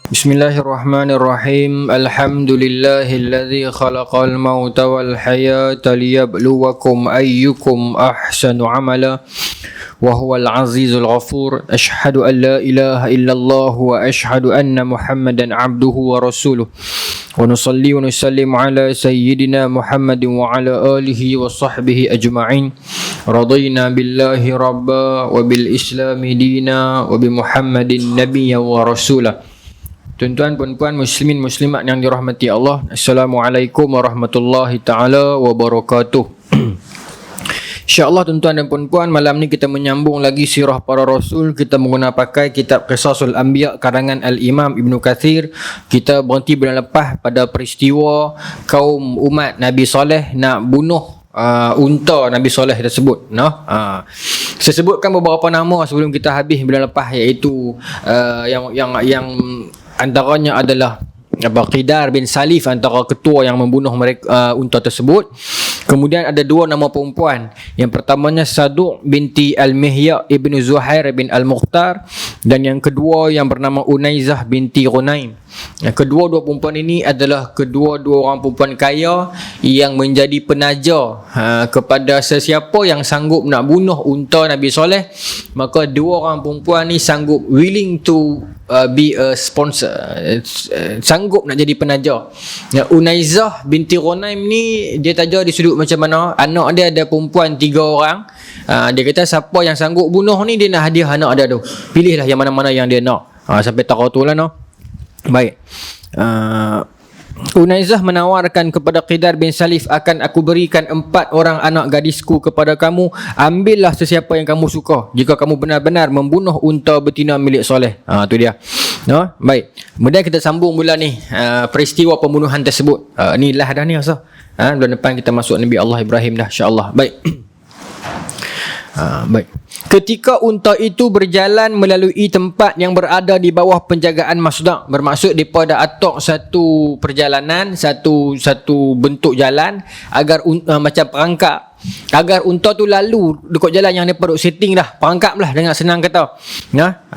Bismillahirrahmanirrahim. Alhamdulillahilladzi khalaqal mauta wal hayata liyabluwakum ayyukum ahsanu amala wa huwal azizul ghafur. Asyhadu an la ilaha illallah wa asyhadu anna Muhammadan abduhu wa rasuluh. Wa nusalli wa nusallim ala sayyidina Muhammadin wa ala alihi wa sahbihi ajma'in. Radina billahi rabba wa bil islami dina wa bi Muhammadin nabiyya wa rasulah. Tuan-tuan, puan-puan, muslimin, muslimat yang dirahmati Allah, Assalamualaikum warahmatullahi ta'ala wabarakatuh. InsyaAllah tuan-tuan dan puan-puan, malam ni kita menyambung lagi sirah para rasul. Kita menggunakan pakai kitab Qisasul Anbiya karangan Al-Imam Ibn Kathir. Kita berhenti bulan lepas pada peristiwa kaum umat Nabi Saleh nak bunuh unta Nabi Saleh tersebut. Saya sebutkan beberapa nama sebelum kita habis bulan lepas, iaitu yang antaranya adalah Qidar bin Salif, antara ketua yang membunuh mereka unta tersebut. Kemudian ada dua nama perempuan. Yang pertamanya Saduq binti Al-Mihya ibn Zuhair bin Al-Mukhtar, dan yang kedua yang bernama Unaizah binti Ghunaim. Kedua-dua perempuan ini adalah kedua-dua orang perempuan kaya yang menjadi penaja kepada sesiapa yang sanggup nak bunuh unta Nabi Saleh. Maka dua orang perempuan ni sanggup, willing to be a sponsor, sanggup nak jadi penaja. Unaizah binti Ghunaim ni, dia taja di sudut macam mana. Anak dia ada perempuan 3 orang. Dia kata siapa yang sanggup bunuh ni, dia nak hadiah anak dia tu. Pilihlah yang mana-mana yang dia nak. Sampai tahu tu lah no. Baik. Unaizah menawarkan kepada Qidar bin Salif, akan aku berikan 4 orang anak gadisku kepada kamu. Ambillah sesiapa yang kamu suka jika kamu benar-benar membunuh unta betina milik Saleh. Tu dia. No? Baik. Kemudian kita sambung mula ni peristiwa pembunuhan tersebut. Ni lah dah ni asal. Bulan depan kita masuk Nabi Allah Ibrahim dah, insya-Allah. Baik. Baik. Ketika unta itu berjalan melalui tempat yang berada di bawah penjagaan Masdaq, bermaksud mereka dah atok satu perjalanan, satu bentuk jalan agar macam perangkap, agar unta tu lalu dekat jalan yang mereka duk setting dah, perangkap lah dengan senang kata.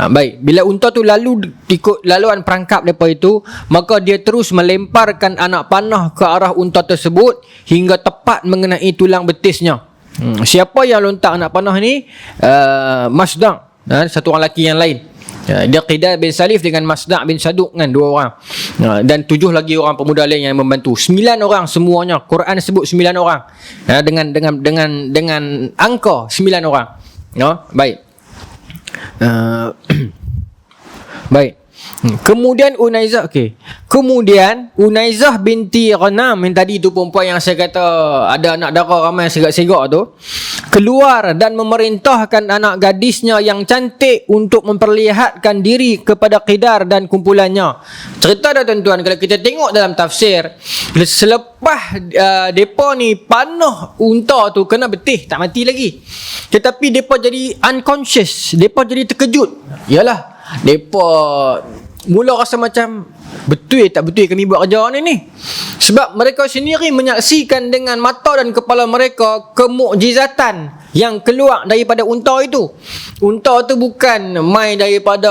Baik, bila unta tu lalu ikut laluan perangkap mereka itu, maka dia terus melemparkan anak panah ke arah unta tersebut hingga tepat mengenai tulang betisnya. Siapa yang lontar anak panah ni? Masdaq, satu orang lelaki yang lain. Dia Qidar bin Salif dengan Masdaq bin Saduq kan, 2 orang. Dan 7 lagi orang pemuda lain yang membantu. 9 orang semuanya. Quran sebut 9 orang. Dengan angka 9 orang. Baik. Baik. Kemudian Unaizah, kemudian Unaizah binti Ghanam yang tadi tu, perempuan yang saya kata ada anak dara ramai segak-segak tu, keluar dan memerintahkan anak gadisnya yang cantik untuk memperlihatkan diri kepada Qidar dan kumpulannya. Cerita dah tuan-tuan, kalau kita tengok dalam tafsir, selepas depa ni panah unta tu kena betih, tak mati lagi, tetapi depa jadi unconscious, depa jadi terkejut. Yalah, depa mula rasa macam betul tak betul kami buat kerja ni. Sebab mereka sendiri menyaksikan dengan mata dan kepala mereka kemukjizatan yang keluar daripada unta itu. Unta tu bukan mai daripada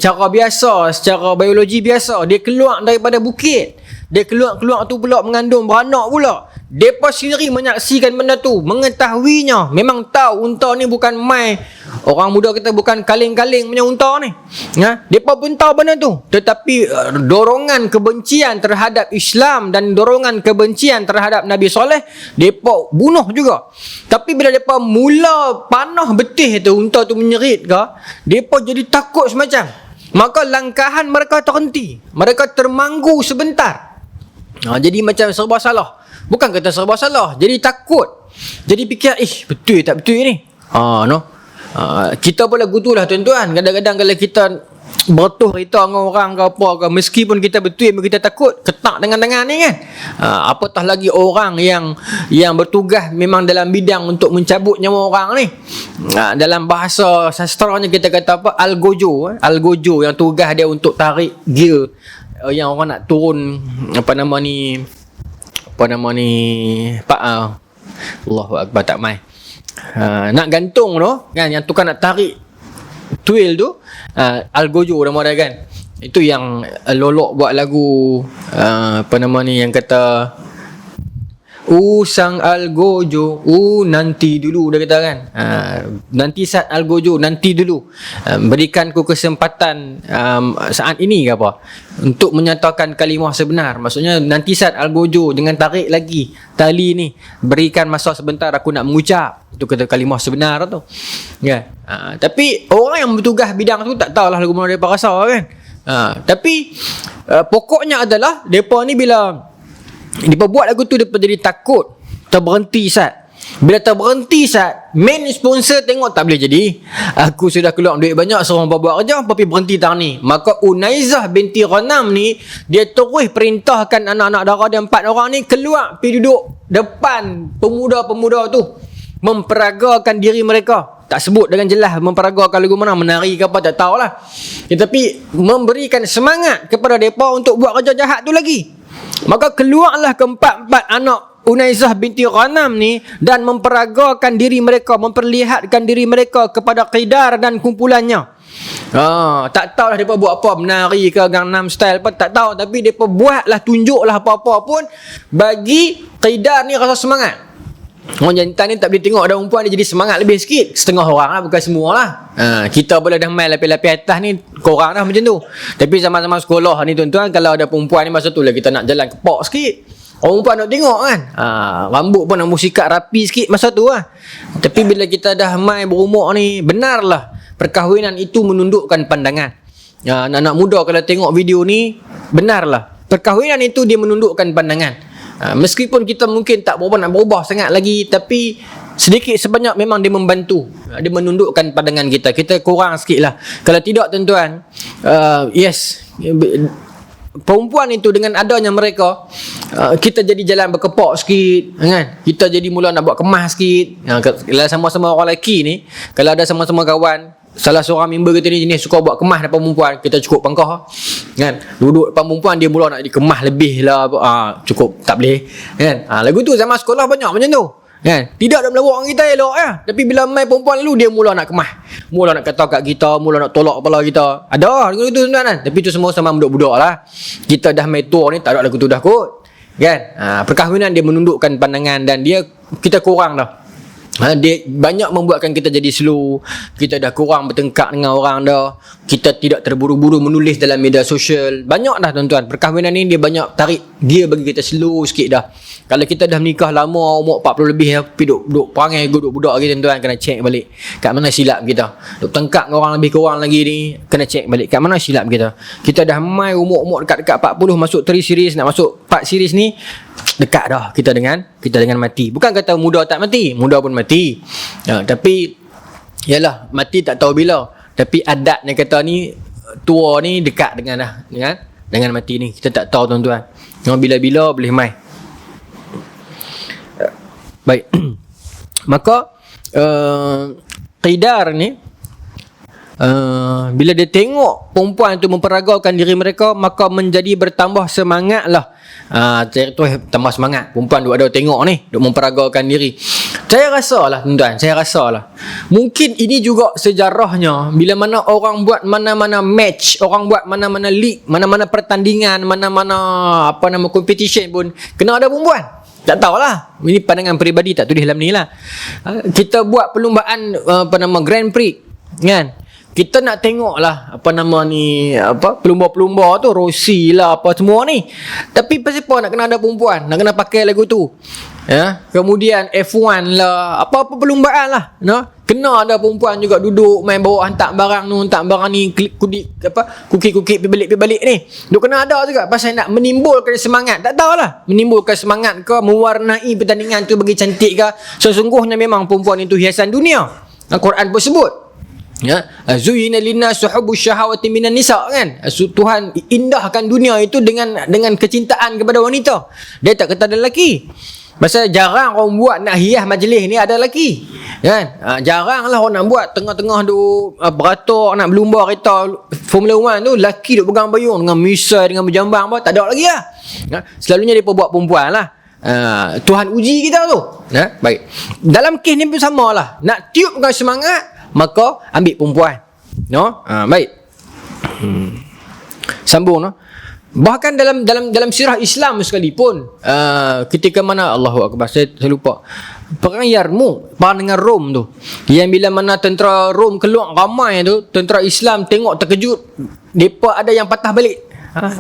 cara biasa, secara biologi biasa. Dia keluar daripada bukit. Dia keluar tu pula mengandung beranak pula. Mereka sendiri menyaksikan benda tu, mengetahuinya. Memang tahu unta ni bukan mai, orang muda kita bukan kaleng-kaleng punya unta ni. Mereka pun tahu benda tu. Tetapi dorongan kebencian terhadap Islam dan dorongan kebencian terhadap Nabi Saleh, mereka bunuh juga. Tapi bila mereka mula panah betih tu, unta tu menyerit ke, mereka jadi takut semacam. Maka langkahan mereka terhenti. Mereka termanggu sebentar. Jadi macam serba salah. Bukan kata serba salah, jadi takut. Jadi fikir, betul tak betul ni? Kita pun lagu tu lah tuan-tuan. Kadang-kadang kalau kita bertuh cerita dengan orang ke apa ke, meskipun kita betul, kita takut, ketak dengan tangan ni kan. Apatah lagi orang yang bertugas memang dalam bidang untuk mencabut nyawa orang ni. Dalam bahasa sastranya kita kata apa? Algojo yang tugas dia untuk tarik gear yang orang nak turun Allahu Akbar, tak mai. Nak gantung tu kan, yang tukang nak tarik Twill tu, Algojo nama dia kan. Itu yang Lolok buat lagu apa nama ni, yang kata sang Algojo, nanti dulu, dia kata kan. Nanti saat Algojo, nanti dulu. Berikan ku kesempatan saat ini ke apa, untuk menyatakan kalimah sebenar. Maksudnya nanti saat Algojo, dengan tarik lagi tali ni, berikan masa sebentar aku nak mengucap. Itu kata kalimah sebenar tu. Ya. Tapi orang yang bertugas bidang tu tak tahulah lagu mana mereka rasa kan. Tapi pokoknya adalah mereka ni bila dia buat lagu tu, dia jadi takut terberhenti sat. Bila terberhenti sat, main sponsor tengok tak boleh jadi. Aku sudah keluar duit banyak, seorang buat kerja, tapi berhenti tahun ni. Maka Unaizah binti Ghanam ni, dia terus perintahkan anak-anak dara dia 4 orang ni keluar pergi duduk depan pemuda-pemuda tu, memperagakan diri mereka. Tak sebut dengan jelas memperagakan lagu mana, menari ke apa tak tahulah. Tetapi memberikan semangat kepada mereka untuk buat kerja jahat tu lagi. Maka keluarlah keempat-empat anak Unaizah binti Ghanam ni dan memperagakan diri mereka, memperlihatkan diri mereka kepada Qidar dan kumpulannya. Tak tahulah mereka buat apa, menari ke Gangnam Style pun tak tahu, tapi mereka buatlah, tunjuklah apa-apa pun bagi Qidar ni rasa semangat. Orang jantan ni tak boleh tengok ada perempuan dia jadi semangat lebih sikit. Setengah orang lah, bukan semua lah. Kita boleh dah main lapis-lapis atas ni, korang lah macam tu. Tapi zaman-zaman sekolah ni tuan-tuan, kalau ada perempuan ni masa tu lah kita nak jalan kepak sikit. Orang perempuan nak tengok kan. Rambut pun nak musikat rapi sikit masa tu lah. Tapi bila kita dah main berumur ni, benarlah perkahwinan itu menundukkan pandangan. Anak-anak muda kalau tengok video ni, benarlah perkahwinan itu dia menundukkan pandangan. Meskipun kita mungkin tak berubah, nak berubah sangat lagi, tapi sedikit sebanyak memang dia membantu. Dia menundukkan pandangan kita. Kita kurang sikit lah. Kalau tidak tuan-tuan, yes, perempuan itu dengan adanya mereka, kita jadi jalan berkepak sikit kan? Kita jadi mula nak buat kemas sikit. Kalau sama-sama orang lelaki ni, kalau ada sama-sama kawan, salah seorang member kita ni jenis suka buat kemas depan perempuan, kita cukup pangkah kan, duduk depan perempuan dia mula nak dikemas lebih lah, cukup tak boleh kan. Lagu tu zaman sekolah banyak macam tu kan. Tidak dalam lawak orang kita elok ya, tapi bila main perempuan lalu dia mula nak kemas, mula nak kata kat kita, mula nak tolak kepala kita. Ada lagu tu sebenarnya kan, tapi tu semua sama budak-budak lah. Kita dah main tour ni tak ada lagu tu dah kot kan. Perkahwinan dia menundukkan pandangan dan kita kurang dah. Dia banyak membuatkan kita jadi slow. Kita dah kurang bertengkar dengan orang dah. Kita tidak terburu-buru menulis dalam media sosial. Banyak dah tuan-tuan. Perkahwinan ni dia banyak tarik, dia bagi kita slow sikit dah. Kalau kita dah menikah lama, umur 40 lebih, tapi duduk perangai duduk budak lagi tuan-tuan, kena check balik kat mana silap kita. Duk tengkak dengan orang lebih kurang lagi ni, kena check balik kat mana silap kita. Kita dah mai umur-umur dekat-dekat 40, masuk 3 series, nak masuk 4 series ni, dekat dah kita dengan mati. Bukan kata muda tak mati, muda pun mati. Tapi yalah, mati tak tahu bila. Tapi adat ni kata ni, tua ni dekat dengan mati ni. Kita tak tahu tuan-tuan. Bila-bila boleh mai. Baik. Maka Qidar ni bila dia tengok perempuan tu memperagakan diri mereka, maka menjadi bertambah semangat lah. Tu tambah semangat. Perempuan duk ada tengok ni, duk memperagakan diri. Saya rasa lah tuan-tuan, mungkin ini juga sejarahnya. Bila mana orang buat mana-mana match, orang buat mana-mana league, mana-mana pertandingan, mana-mana competition pun kena ada perempuan. Tak tahulah, ini pandangan peribadi, tak tulis dalam ni lah. Kita buat perlumbaan Grand Prix kan, kita nak tengok lah pelumba-pelumba tu, Rossi lah apa semua ni. Tapi siapa nak kena ada perempuan, nak kena pakai lagu tu ya. Kemudian F1 lah, apa-apa perlumbaan lah kena ada perempuan juga duduk main bawa hantar barang ni, kukik-kukik pergi balik ni. Duk kena ada juga, pasal nak menimbulkan semangat. Tak tahulah, menimbulkan semangat ke, mewarnai pertandingan tu bagi cantik ke. Sesungguhnya memang perempuan itu hiasan dunia. Al-Quran pun sebut ya, zuyina linnas hubbus syahawati minan nisa kan. Tuhan indahkan dunia itu dengan kecintaan kepada wanita. Dia tak kata ada lelaki. Pasal jarang orang buat nak hias majlis ni ada lelaki kan. Jarang lah orang nak buat tengah-tengah duk beratur nak berlumba kereta Formula 1 tu, lelaki duk pegang payung dengan misai, dengan berjambang apa, tak ada lagi lah. Selalunya dia buat perempuan lah. Tuhan uji kita tu. Baik. Dalam kes ni pun sama lah. Nak tiupkan semangat, maka ambil perempuan No? Baik. Sambung, no? Bahkan dalam sirah Islam sekalipun, ketika mana Allahu Akbar, saya lupa, perang Yarmouk, perang dengan Rom tu, yang bila mana tentera Rom keluar ramai tu, tentera Islam tengok terkejut, mereka ada yang patah balik.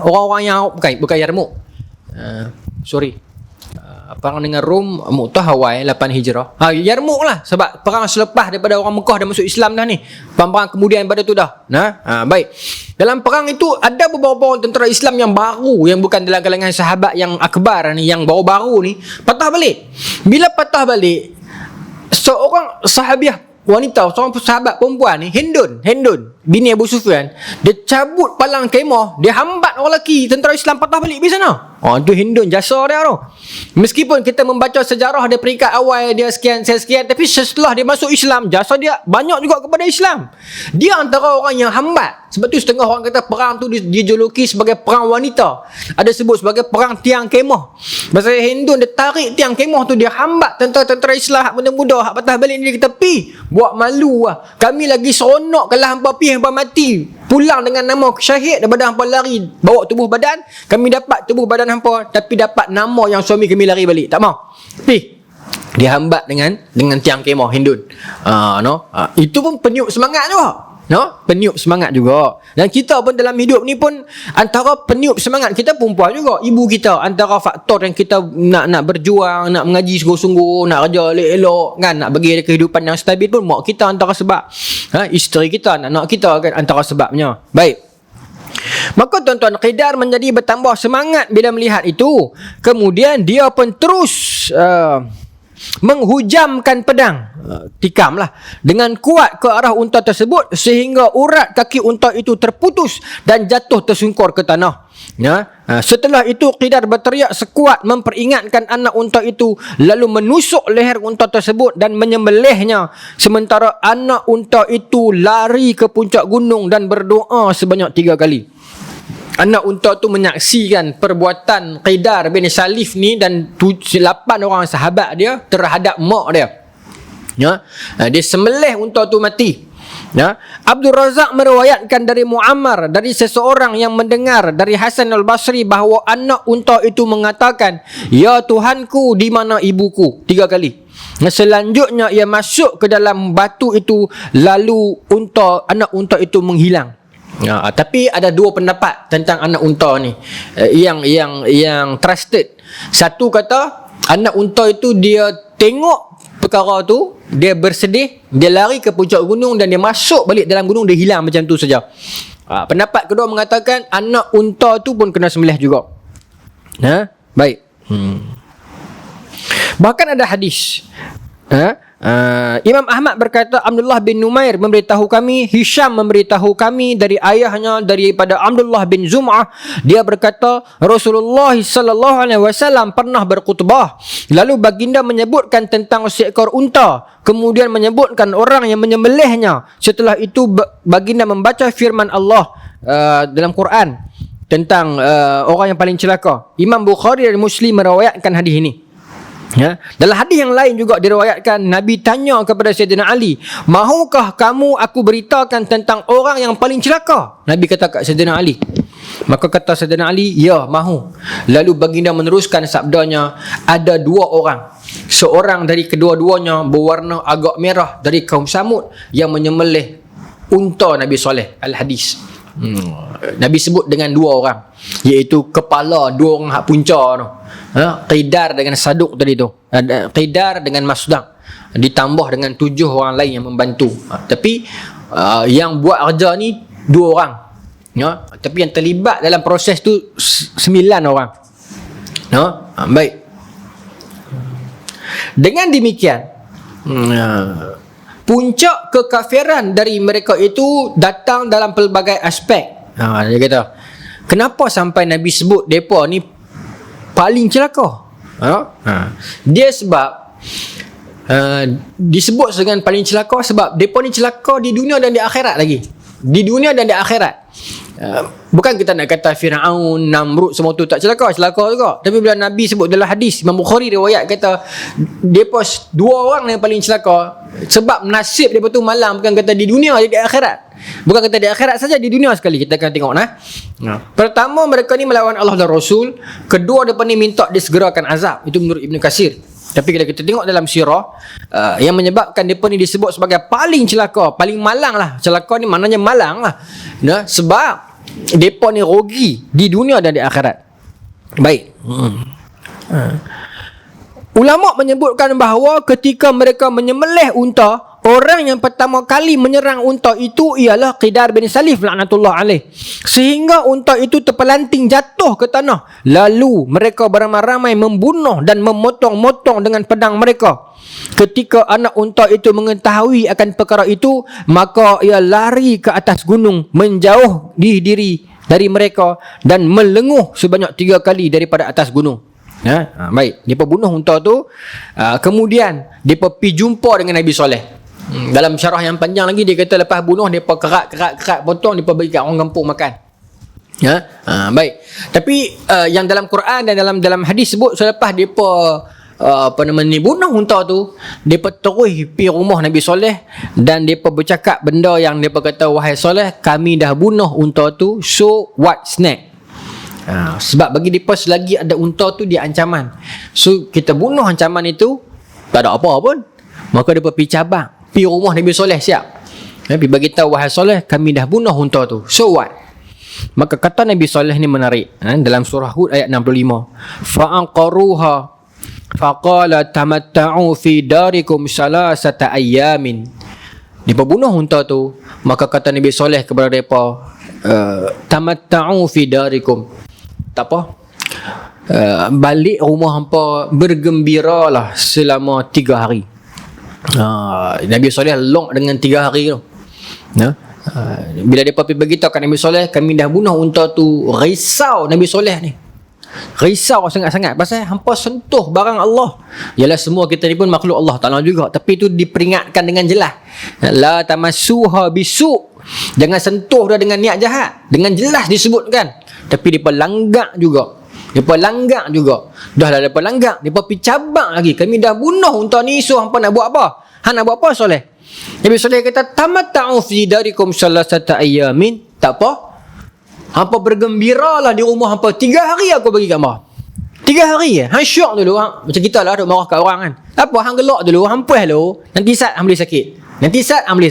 Orang-orang yang bukan Yarmouk, perang dengan Rom, Mu'tah awal 8 Hijrah. Yarmouk lah, sebab perang selepas daripada orang Mekah dah masuk Islam dah ni. Perang kemudian pada tu dah. Baik. Dalam perang itu ada beberapa tentera Islam yang baru, yang bukan dalam kalangan sahabat yang akbar ni, yang baru-baru ni, patah balik. Bila patah balik, seorang sahabiah wanita, seorang sahabat perempuan ni, Hindun bini Abu Sufyan, dia cabut palang kemah, dia hambat orang lelaki tentera Islam patah balik di sana. Tu Hindun, jasa dia tu. Meskipun kita membaca sejarah dia peringkat awal dia sekian, tapi setelah dia masuk Islam, jasa dia banyak juga kepada Islam. Dia antara orang yang hambat. Sebab tu setengah orang kata perang tu dijuluki sebagai perang wanita. Ada sebut sebagai perang tiang kemah. Masa Hindun dia tarik tiang kemah tu, dia hambat tentera-tentera Islam hak muda-muda, hak patah balik ni, kita pi buat malu lah. Kami lagi seronok kalau hampa pi, hampa mati, pulang dengan nama syahid daripada hampa lari bawa tubuh badan. Kami dapat tubuh badan hampa, tapi dapat nama yang suami kami lari balik. Tak mau. Pi. Dia hambat dengan tiang kemah Hindun. Itu pun peniup semangat juga. Peniup semangat juga. Dan kita pun dalam hidup ni pun, antara peniup semangat kita perempuan juga, ibu kita. Antara faktor yang kita nak berjuang, nak mengaji sungguh-sungguh, nak kerja elok-elok kan, nak bagi dia kehidupan yang stabil pun mak kita antara sebab. Isteri kita, anak kita kan antara sebabnya. Baik. Maka tuan-tuan, Qidar menjadi bertambah semangat bila melihat itu. Kemudian dia pun terus menghujamkan pedang, tikamlah dengan kuat ke arah unta tersebut, sehingga urat kaki unta itu terputus dan jatuh tersungkur ke tanah. Setelah itu Qidar berteriak sekuat memperingatkan anak unta itu, lalu menusuk leher unta tersebut dan menyembelihnya, sementara anak unta itu lari ke puncak gunung dan berdoa sebanyak 3 kali. Anak unta tu menyaksikan perbuatan Qidar bin Salif ni dan 8 orang sahabat dia terhadap mak dia. Dia sembelih unta tu mati. Abdul Razak meriwayatkan dari Muammar, dari seseorang yang mendengar dari Hasan al-Basri bahawa anak unta itu mengatakan, "Ya Tuhanku, di mana ibuku?" 3 kali. Selanjutnya ia masuk ke dalam batu itu, lalu anak unta itu menghilang. Tapi ada 2 pendapat tentang anak unta ni, yang trusted. Satu kata anak unta itu dia tengok perkara tu, dia bersedih, dia lari ke puncak gunung dan dia masuk balik dalam gunung, dia hilang macam tu saja. Pendapat kedua mengatakan anak unta tu pun kena sembelih juga. Baik. Bahkan ada hadis, Imam Ahmad berkata, Abdullah bin Numair memberitahu kami, Hisham memberitahu kami dari ayahnya daripada Abdullah bin Zum'ah, dia berkata Rasulullah sallallahu alaihi wasallam pernah berkhutbah, lalu baginda menyebutkan tentang seekor unta, kemudian menyebutkan orang yang menyembelihnya. Setelah itu baginda membaca firman Allah dalam Quran tentang orang yang paling celaka. Imam Bukhari dan Muslim meriwayatkan hadis ini. Dalam hadis yang lain juga diriwayatkan, Nabi tanya kepada Sayyidina Ali, "Mahukah kamu aku beritakan tentang orang yang paling celaka?" Nabi kata kat Sayyidina Ali. Maka kata Sayyidina Ali, "Ya, mahu." Lalu baginda meneruskan sabdanya, ada 2 orang. Seorang dari kedua-duanya berwarna agak merah dari kaum Samud yang menyembelih unta Nabi Saleh. Al-Hadis. Nabi sebut dengan 2 orang, iaitu kepala 2 orang hak punca tu. Qidar dengan Saduk tadi tu. Qidar dengan Masdaq, ditambah dengan 7 orang lain yang membantu. Tapi yang buat kerja ni 2 orang. Tapi yang terlibat dalam proses tu 9 orang. Baik. Dengan demikian, puncak kekafiran dari mereka itu datang dalam pelbagai aspek. Dia kata, kenapa sampai Nabi sebut mereka ni paling celaka? Dia sebab disebut dengan paling celaka sebab mereka ni celaka di dunia dan di akhirat lagi. Di dunia dan di akhirat. Bukan kita nak kata Firaun, Namrud semua tu tak celaka juga. Tapi bila Nabi sebut dalam hadis, Imam Bukhari riwayat kata depa dua orang yang paling celaka sebab nasib depa tu malang, bukan kata di dunia, di akhirat. Bukan kata di akhirat saja, di dunia sekali. Kita akan tengok Pertama, mereka ni melawan Allah dan Rasul. Kedua, mereka ni minta disegerakan azab. Itu menurut Ibn Katsir. Tapi kalau kita tengok dalam sirah, yang menyebabkan mereka ni disebut sebagai paling celaka, paling malang lah. Celaka ni maknanya malang lah. Sebab mereka ni rugi di dunia dan di akhirat. Baik. Ulama menyebutkan bahawa ketika mereka menyembelih unta, orang yang pertama kali menyerang unta itu ialah Qidar bin Salif laknatullah alaih, sehingga unta itu terpelanting jatuh ke tanah. Lalu mereka beramai-ramai membunuh dan memotong-motong dengan pedang mereka. Ketika anak unta itu mengetahui akan perkara itu, maka ia lari ke atas gunung, menjauh diri dari mereka dan melenguh sebanyak 3 kali daripada atas gunung. Baik, dia bunuh unta tu. Kemudian dia pergi jumpa dengan Nabi Soleh. Dalam syarah yang panjang lagi dia kata lepas bunuh dia kerak potong, dia bagi kat orang kampung makan. Baik. Tapi yang dalam Quran dan dalam hadis sebut selepas depa bunuh unta tu, depa terus pergi rumah Nabi Soleh dan depa bercakap benda yang depa kata, wahai Soleh, kami dah bunuh unta tu, so what's next? Sebab bagi mereka selagi ada unta tu dia ancaman. So kita bunuh ancaman itu, tak ada apa pun. Maka mereka pergi cabang, pergi rumah Nabi Soleh siap. Nabi bagi tahu, wahai Soleh, kami dah bunuh unta tu, so what? Maka kata Nabi Soleh ni menarik. Dalam surah Hud ayat 65, fa'anqaruha faqala tamatta'u fi darikum salasata ayyamin. Mereka bunuh unta tu, maka kata Nabi Soleh kepada mereka, tamatta'u fi darikum, tak apa, balik rumah hampa, bergembiralah selama 3 hari. Nabi Soleh long dengan 3 hari tu. Bila dia pergi beritahu kat Nabi Soleh, kami dah bunuh unta tu, risau Nabi Soleh ni, risau sangat-sangat pasal hampa sentuh barang Allah. Yalah, semua kita ni pun makhluk Allah Ta'ala juga, tapi tu diperingatkan dengan jelas, la tamassuha bisu', jangan sentuh dah dengan niat jahat, dengan jelas disebutkan. Tapi mereka langgak juga. Dah lah mereka langgak, mereka pergi cabang lagi, kami dah bunuh unta ni, so hampa nak buat apa? Nak buat apa Soleh? Nabi Soleh kata, tamatta'u fi darikum salasata ayyamin, tak apa, hampa bergembiralah di rumah hampa 3 hari. Aku bagi gambar 3 hari ya. Hang syok dulu, macam kita lah duk marah kat orang kan. Apa, hang gelak dulu, hang puas dulu, nanti saat hang boleh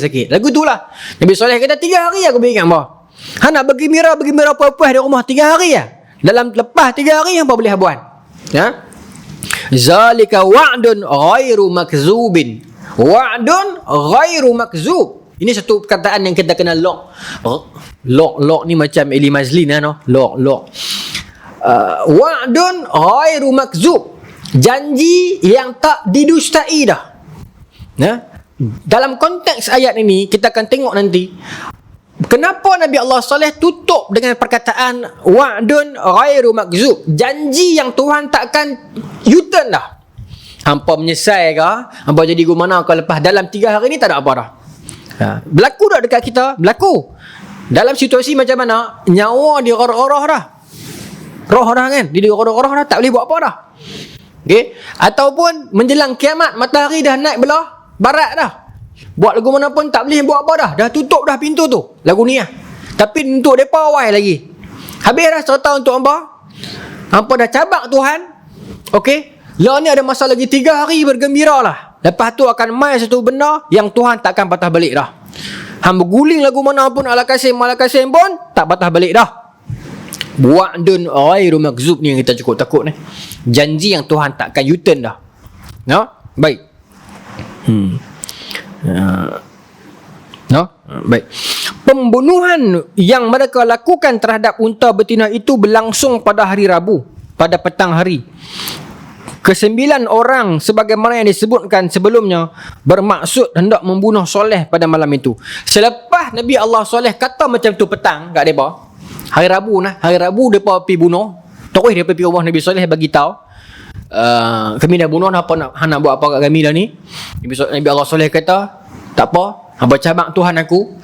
sakit. Lagu tu lah Nabi Soleh kata 3 hari aku bagi gambar. Hang nak bergembira puas-puas di rumah 3 hari ya. Dalam lepas 3 hari hampa boleh buat. Zalika wa'dun ghairu makzubin. Wa'dun ghairu makzub. Ini satu perkataan yang kita kena lock ni macam Eli Mazlin lock. Wa'dun ghairu makzub, janji yang tak didustai dah. Dalam konteks ayat ini kita akan tengok nanti kenapa Nabi Allah Saleh tutup dengan perkataan wa'dun ghairu makzub, janji yang Tuhan takkan U-turn dah. Hampa menyesal ke, hampa jadi gimana kalau lepas dalam 3 hari ni tak ada apa dah. Berlaku tak dekat kita? Berlaku. Dalam situasi macam mana, nyawa dia roh dah. Roh dah kan, dia roh dah, tak boleh buat apa dah. Okay? Ataupun menjelang kiamat, matahari dah naik belah barat dah. Buat lagu mana pun tak boleh buat apa dah. Dah tutup dah pintu tu. Lagu ni lah. Tapi untuk mereka awal lagi. Habis dah serta untuk hampa. Hampa dah cabak Tuhan. Okey. Lah ni ada masa lagi 3 hari bergembira lah. Lepas tu akan mai satu benda yang Tuhan takkan patah balik dah. Hang berguling lagu mana pun ala kasim pun tak patah balik dah. Wa'dun ghairu makzub ni yang kita cukup takut ni. Janji yang Tuhan takkan U-turn dah. Baik. Baik. Pembunuhan yang mereka lakukan terhadap unta betina itu berlangsung pada hari Rabu, pada petang hari. Ke-9 orang sebagaimana yang disebutkan sebelumnya bermaksud hendak membunuh Soleh pada malam itu. Selepas Nabi Allah Soleh kata macam tu petang kat mereka, hari Rabu mereka pergi bunuh. Terus dia pergi rumah Nabi Soleh bagi tahu, kami dah bunuh, apa nak buat apa kat kami dah ni. Nabi Allah Soleh kata, tak apa, hamba cabak Tuhan aku,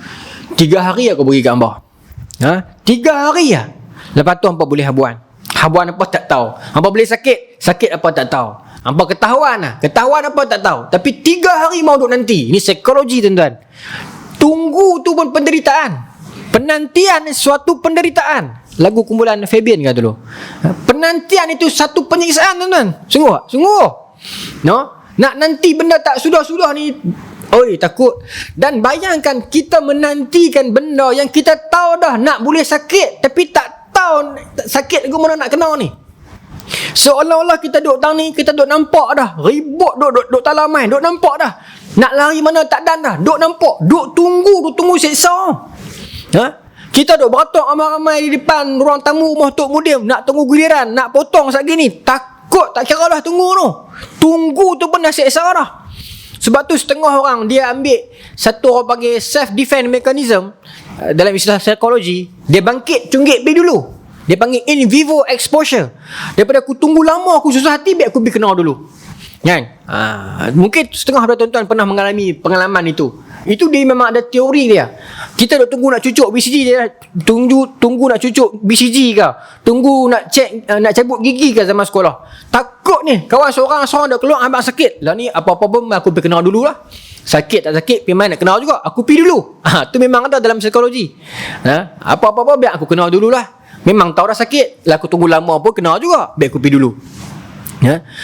3 hari aku bagi kat hamba. 3 hari lah. Lepas tu hampa boleh habuan. Habuan apa tak tahu. Hampa boleh sakit apa tak tahu. Hampa ketahuan apa tak tahu. Tapi 3 hari mau duduk nanti. Ini psikologi tuan-tuan. Tunggu tu pun penderitaan. Penantian suatu penderitaan. Lagu kumpulan Fabian kata dulu. Penantian itu satu penyiksaan tuan-tuan. Sungguh. No? Nak nanti benda tak sudah-sudah ni. Oi, takut. Dan bayangkan kita menantikan benda yang kita tahu dah nak boleh sakit, tapi tak tahu sakit ke mana nak kena ni. Seolah-olah kita duduk tang ni, kita duduk nampak dah. Ribut duduk talamai, duduk nampak dah. Nak lari mana tak dan dah. Duduk nampak, duduk tunggu siksa. Kita duduk beratuk ramai-ramai di depan ruang tamu rumah Tok Mudim, nak tunggu giliran, nak potong saat gini. Takut tak kira dah tunggu tu. Tunggu tu pun dah siksa dah. Sebab tu setengah orang dia ambil satu orang panggil self-defense mechanism dalam istilah psikologi. Dia bangkit cunggit pergi dulu. Dia panggil in vivo exposure. Daripada aku tunggu lama, aku susah hati, biar aku pergi kena dulu. Kan? Mungkin setengah dari tuan-tuan pernah mengalami pengalaman itu. Itu dia memang ada teori dia. Kita duk tunggu nak cucuk BCG dia. Tunggu nak cucuk BCG ke? Tunggu nak cek nak cabut gigi ke zaman sekolah. Takut ni. Kawan seorang dah keluar abang sakit. Lah ni apa-apa pun aku pergi kena dulu lah. Sakit tak sakit, pergi main nak kena juga. Aku pergi dulu. Tu memang ada dalam psikologi. Apa-apa pun biar aku kena dulu lah. Memang tahu dah sakit. Lah aku tunggu lama pun kena juga. Biar aku pergi dulu.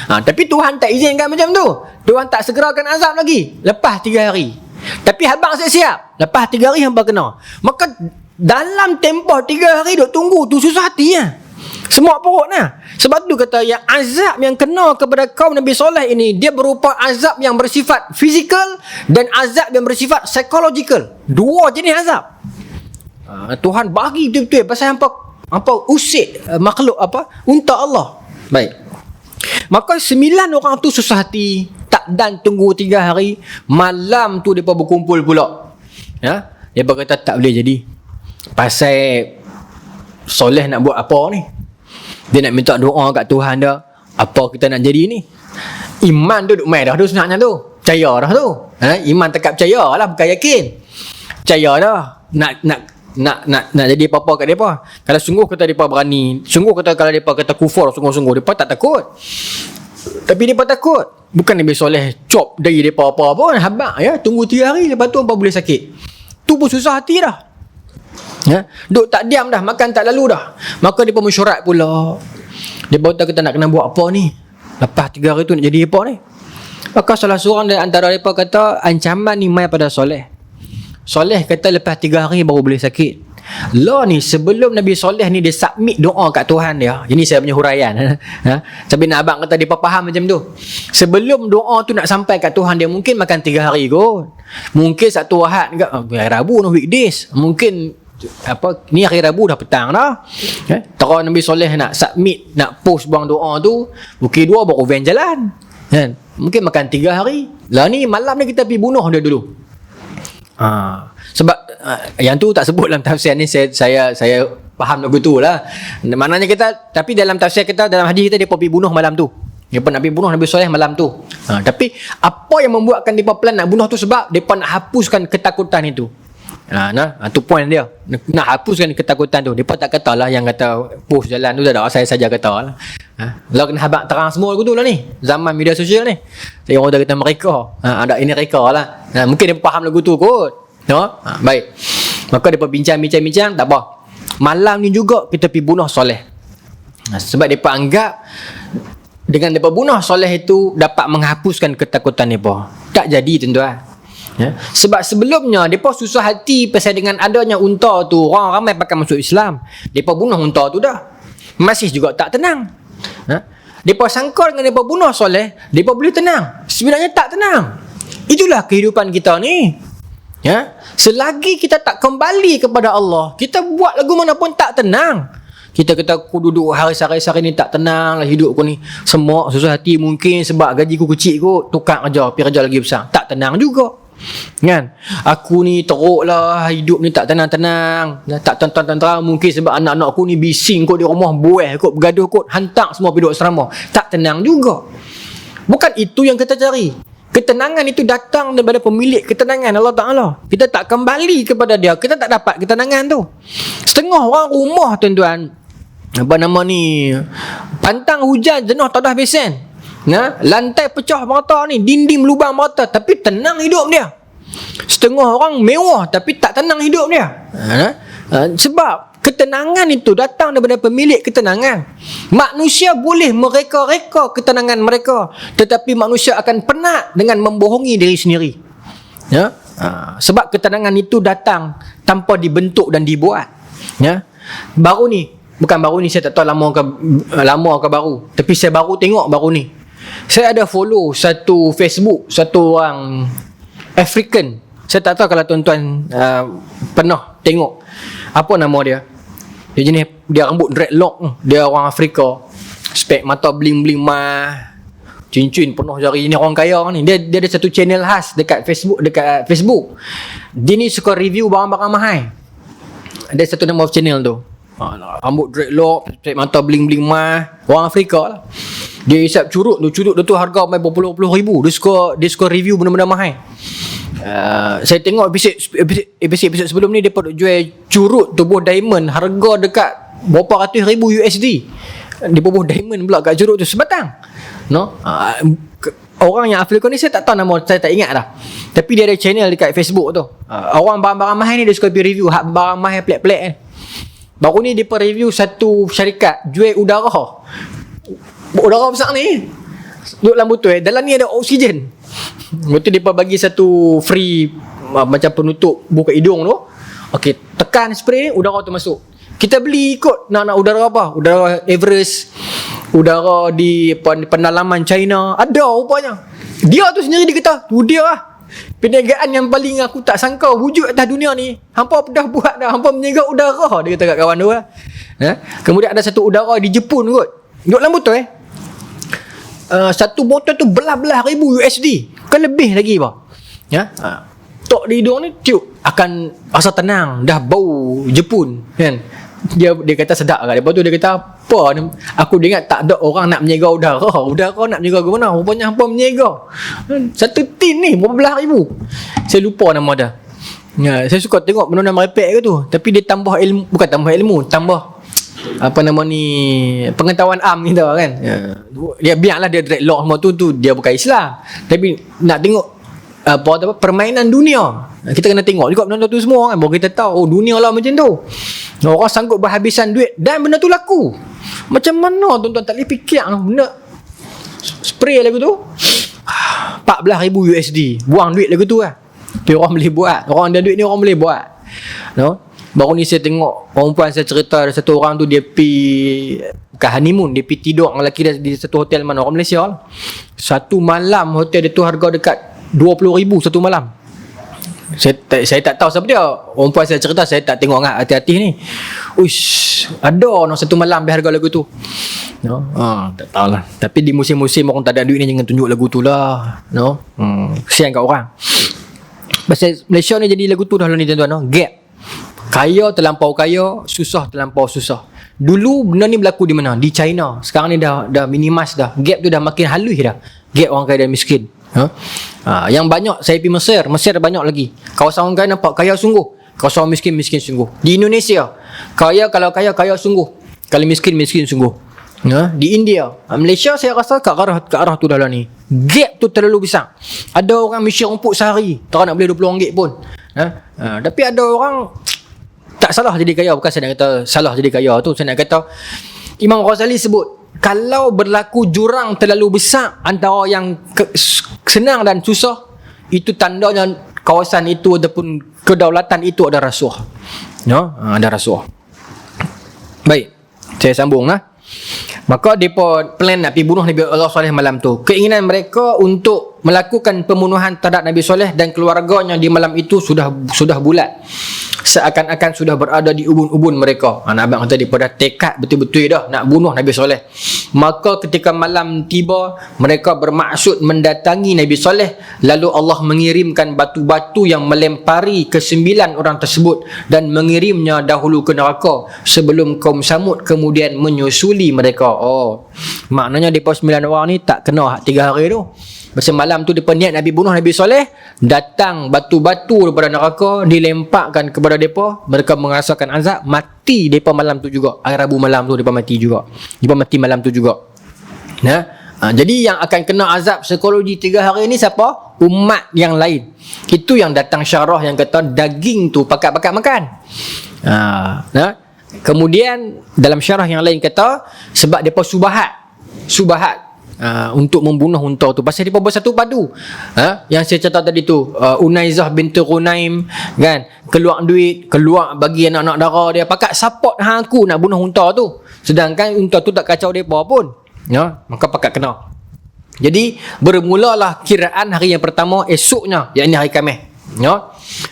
Tapi Tuhan tak izinkan macam tu. Tuhan tak segerakan azab lagi. Lepas 3 hari. Tapi abang siap-siap. Lepas 3 hari hamba kena. Maka dalam tempoh 3 hari duk tunggu tu susah hati ya. Semua perut lah. Sebab tu kata yang azab yang kena kepada kaum Nabi Soleh ini, dia berupa azab yang bersifat fizikal dan azab yang bersifat psychological. 2 jenis azab. Tuhan bagi betul-betul pasal hampa usik makhluk unta Allah. Baik. Maka 9 orang tu susah hati, tak dan tunggu 3 hari. Malam tu mereka berkumpul pula. Mereka kata tak boleh jadi. Pasal Soleh nak buat apa ni? Dia nak minta doa kat Tuhan dah. Apa kita nak jadi ni? Iman tu duk main dah tu senangnya tu. Percaya dah tu. Iman tekap percaya lah, bukan yakin. Percaya dah. Nak jadi apa-apa kat depa. Kalau sungguh kata depa berani, sungguh kata kalau depa kata kufur sungguh-sungguh, depa tak takut. Tapi depa takut. Bukan Nabi Soleh cop dari depa apa pun, habaq ya, tunggu 3 hari lepas tu apa boleh sakit. Tu pun susah hati dah. Duk tak diam dah, makan tak lalu dah. Maka depa mesyuarat pula. Depa kata kita nak kena buat apa ni? Lepas 3 hari tu nak jadi apa ni? Maka salah seorang dari antara depa kata ancaman ni mai pada Soleh. Soleh kata lepas 3 hari baru boleh sakit. Lah ni sebelum Nabi Soleh ni dia submit doa kat Tuhan dia. Ini saya punya huraian. Tapi nak abang kata dia faham macam tu. Sebelum doa tu nak sampai kat Tuhan dia, mungkin makan 3 hari kot. Mungkin satu Ahad ke hari Rabu no weekdays. Mungkin ni hari Rabu dah petang dah. Terus Nabi Soleh nak submit, nak post buang doa tu, pukul 2 baru van jalan. Mungkin makan 3 hari. Lah ni malam ni kita pergi bunuh dia dulu. Sebab yang tu tak sebut dalam tafsir ni, saya faham lagu tu lah. Maknanya kita, tapi dalam tafsir kita, dalam hadis kita, dia pergi bunuh malam tu. Dia nak pergi bunuh Nabi Soleh malam tu. Tapi apa yang membuatkan dia plan nak bunuh tu, sebab dia nak hapuskan ketakutan itu. Tu point dia. Nak hapuskan ketakutan tu. Dia tak katalah yang kata post jalan tu dah, saya saja kata lah. Lah kena habaq terang semua aku tu lah ni. Zaman media sosial ni. Saya orang dah kata mereka. Ada ini mereka lah. Mungkin dia faham lagu tu kot. Baik. Maka dia bincang-bincang, tak apa. Malam ni juga kita pergi bunuh Soleh. Sebab dia anggap dengan dia bunuh Soleh itu dapat menghapuskan ketakutan dia. Tak jadi tuan-tuan. Sebab sebelumnya mereka susah hati pasal dengan adanya unta tu, orang ramai pakai masuk Islam. Mereka bunuh unta tu dah, masih juga tak tenang. Mereka sangka dengan mereka bunuh Soleh, mereka boleh tenang. Sebenarnya tak tenang. Itulah kehidupan kita ni. Selagi kita tak kembali kepada Allah, kita buat lagu mana pun tak tenang. Kita kata aku duduk hari-hari ni tak tenang lah hidup aku ni. Semua susah hati, mungkin sebab gaji aku kecil kot, tukar kerja, pergi kerja lagi besar. Tak tenang juga. Kan? Aku ni teruk lah, hidup ni tak tenang-tenang, tak tenang-tenang. Mungkin sebab anak-anak aku ni bising kot di rumah, buih kot, bergaduh kot, hantar semua pergi duduk asrama. Tak tenang juga. Bukan itu yang kita cari. Ketenangan itu datang daripada pemilik ketenangan, Allah Ta'ala. Kita tak kembali kepada dia, kita tak dapat ketenangan tu. Setengah orang rumah, tuan-tuan, apa nama ni, pantang hujan, jenuh tak ada habisan. Lantai pecah merata ni, dinding lubang merata, tapi tenang hidup dia. Setengah orang mewah tapi tak tenang hidup dia. Sebab ketenangan itu datang daripada pemilik ketenangan. Manusia boleh mereka-reka ketenangan mereka, tetapi manusia akan penat dengan membohongi diri sendiri. Sebab ketenangan itu datang tanpa dibentuk dan dibuat. Baru ni, bukan baru ni, saya tak tahu lama ke baru, tapi saya baru tengok baru ni. Saya ada follow satu Facebook, satu orang African. Saya tak tahu kalau tuan-tuan pernah tengok. Apa nama dia? Dia rambut dreadlock. Dia orang Afrika. Spek mata bling-bling mah. Cincin penuh jari. Ni orang kaya ni. Dia ada satu channel khas dekat Facebook. Dia ni suka review barang-barang mahal. Ada satu nama channel tu. Rambut dreadlock, spek mata bling-bling mah. Orang Afrika lah. Dia hisap curut tu harga sampai berpuluh-puluh ribu. Dia suka review benda-benda mahal. Saya tengok episod sebelum ni, dia pada jual curut tubuh diamond harga dekat berapa ratus ribu USD. Dia bubuh diamond pula kat curut tu sebatang. Orang yang Afrika ni saya tak tahu nama, saya tak ingat dah. Tapi dia ada channel dekat Facebook tu. Orang barang-barang mahal ni dia suka pergi review barang mahal pelik-pelik kan. Baru ni dia review satu syarikat jual udara besar ni. Duduk dalam botol, dalam ni ada oksigen. Lepas tu dia bagi satu free macam penutup buka hidung tu. Okey, tekan spray ni, udara tu masuk. Kita beli ikut nak udara apa? Udara Everest, udara di pendalaman China. Ada rupanya. Dia tu sendiri dia kata, tu dia lah perniagaan yang paling aku tak sangka wujud atas dunia ni. Hampa dah buat dah, hampa menjaga udara, dia kata kat kawan tu lah. Kemudian ada satu udara di Jepun kot. Duduk dalam botol satu botol tu belah-belah ribu USD. Kan lebih lagi apa? Tok di hidung ni tiup akan rasa tenang, dah bau Jepun kan. Dia kata sedap kan. Lepas tu dia kata apa ni? Aku ingat tak ada orang nak menjaga udara nak menjaga ke mana? Rupanya hampa menjaga. Satu tin ni berapa belah ribu. Saya lupa nama dia. Saya suka tengok benda merepek ke tu. Tapi dia tambah ilmu, bukan tambah ilmu, tambah apa nama ni, pengetahuan kita kan. Dia biarlah dia dreadlock semua tu dia bukan Islam. Tapi nak tengok apa permainan dunia. Kita kena tengok juga benda tu semua kan, baru kita tahu dunia lah macam tu. Orang sanggup berhabisan duit dan benda tu laku. Macam mana tuan-tuan tak boleh fikir benda spray lagu tu 14,000 USD. Buang duit lagu tu lah. Tapi orang boleh buat. Orang ada duit ni orang boleh buat. Baru ni saya tengok perempuan saya cerita, ada satu orang tu dia pergi bukan honeymoon, dia pergi tidur dengan lelaki dia di satu hotel mana, orang Malaysia lah. Satu malam hotel dia tu harga dekat 20,000 satu malam. Saya tak tahu siapa dia. Perempuan saya cerita, saya tak tengok sangat hati-hati ni. Uish, ada satu malam harga lagu tu. Tak tahulah. Tapi di musim-musim orang tak ada duit ni, jangan tunjuk lagu tu lah. Kesian kat orang. Pasal Malaysia ni jadi lagu tu dah ni tuan-tuan. Gap. Kaya terlampau kaya, susah terlampau susah. Dulu benda ni berlaku di mana? Di China. Sekarang ni dah minimize dah. Gap tu dah makin halus dah. Gap orang kaya dan miskin. Yang banyak saya pergi Mesir banyak lagi. Kawasan orang kaya nampak kaya sungguh, kawasan orang miskin sungguh. Di Indonesia, kalau kaya sungguh, kalau miskin sungguh. Di India, Malaysia saya rasa ke arah tu dah lah ni. Gap tu terlalu besar. Ada orang misi rumput sehari, tak nak beli RM20 pun. Tapi ada orang tak salah jadi kaya. Bukan saya nak kata salah jadi kaya tu. Saya nak kata Imam Ghazali sebut, kalau berlaku jurang terlalu besar antara yang senang dan susah, itu tandanya kawasan itu ataupun kedaulatan itu ada rasuah. Ada rasuah. Baik, saya sambung lah. Maka mereka plan nak pergi bunuh Nabi Allah Saleh malam tu. Keinginan mereka untuk melakukan pembunuhan terhadap Nabi Saleh dan keluarganya di malam itu sudah bulat. Seakan-akan sudah berada di ubun-ubun mereka. Abang kata daripada tekad betul-betul dah nak bunuh Nabi Saleh. Maka ketika malam tiba, mereka bermaksud mendatangi Nabi Saleh. Lalu Allah mengirimkan batu-batu yang melempari ke-9 orang tersebut dan mengirimnya dahulu ke neraka sebelum kaum Samud kemudian menyusuli mereka. Maknanya mereka 9 orang ni tak kena 3 hari tu. Masa malam tu mereka niat Nabi bunuh Nabi Soleh, datang batu-batu daripada neraka dilemparkan kepada mereka, mereka merasakan azab, mati mereka malam tu juga. Hari Rabu malam tu mereka mati juga. Mereka mati malam tu juga. Jadi yang akan kena azab psikologi 3 hari ni siapa? Umat yang lain. Itu yang datang syarah yang kata daging tu pakat-pakat makan. Kemudian dalam syarah yang lain kata sebab depa subahat untuk membunuh unta tu, pasal depa bersatu padu. Yang saya cerita tadi tu, Unaizah binti Ghunaim kan, keluar duit, keluar bagi anak-anak dara dia, pakat support hang aku nak bunuh unta tu, sedangkan unta tu tak kacau depa pun. Maka pakat kena. Jadi bermulalah kiraan hari yang pertama esoknya, yakni hari Khamis.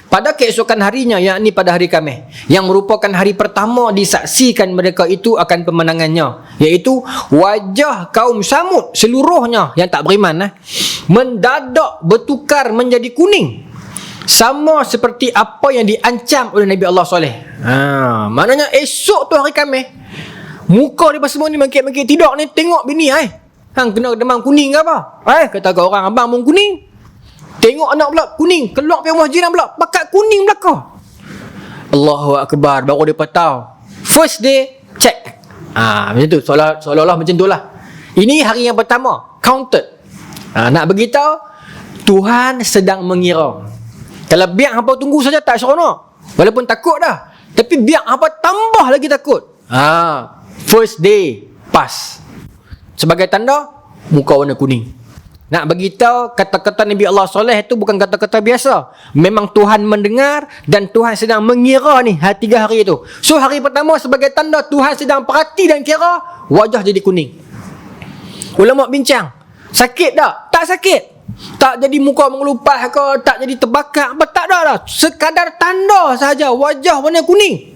Pada keesokan harinya, yakni pada hari Khamis, yang merupakan hari pertama disaksikan mereka itu akan pemenangannya, iaitu wajah kaum Samud seluruhnya yang tak beriman mendadak bertukar menjadi kuning, sama seperti apa yang diancam oleh Nabi Allah Soleh. Maknanya esok tu hari Khamis, muka dia semua ni mangkit-mangkit tidak ni, tengok bini hang kena demam kuning ke apa? Kata kat orang, abang pun kuning. Tengok anak pula kuning, keluar pergi rumah jiran pula pakat kuning belaka. Allahu Akbar, baru dia tahu. First day check. Macam tu, seolah-olah macam tu lah. Ini hari yang pertama, counted. Nak beritahu Tuhan sedang mengira. Kalau biar hangpa tunggu saja tak seronok, walaupun takut dah, tapi biar hangpa tambah lagi takut. First day pass. Sebagai tanda muka warna kuning. Nak beritahu kata-kata Nabi Allah Soleh itu bukan kata-kata biasa. Memang Tuhan mendengar dan Tuhan sedang mengira ni 3 hari itu. So hari pertama sebagai tanda Tuhan sedang perhati dan kira, wajah jadi kuning. Ulama bincang, sakit tak? Tak sakit. Tak jadi muka mengelupah ke, tak jadi terbakar apa, tak ada dah. Sekadar tanda sahaja wajah warna kuning.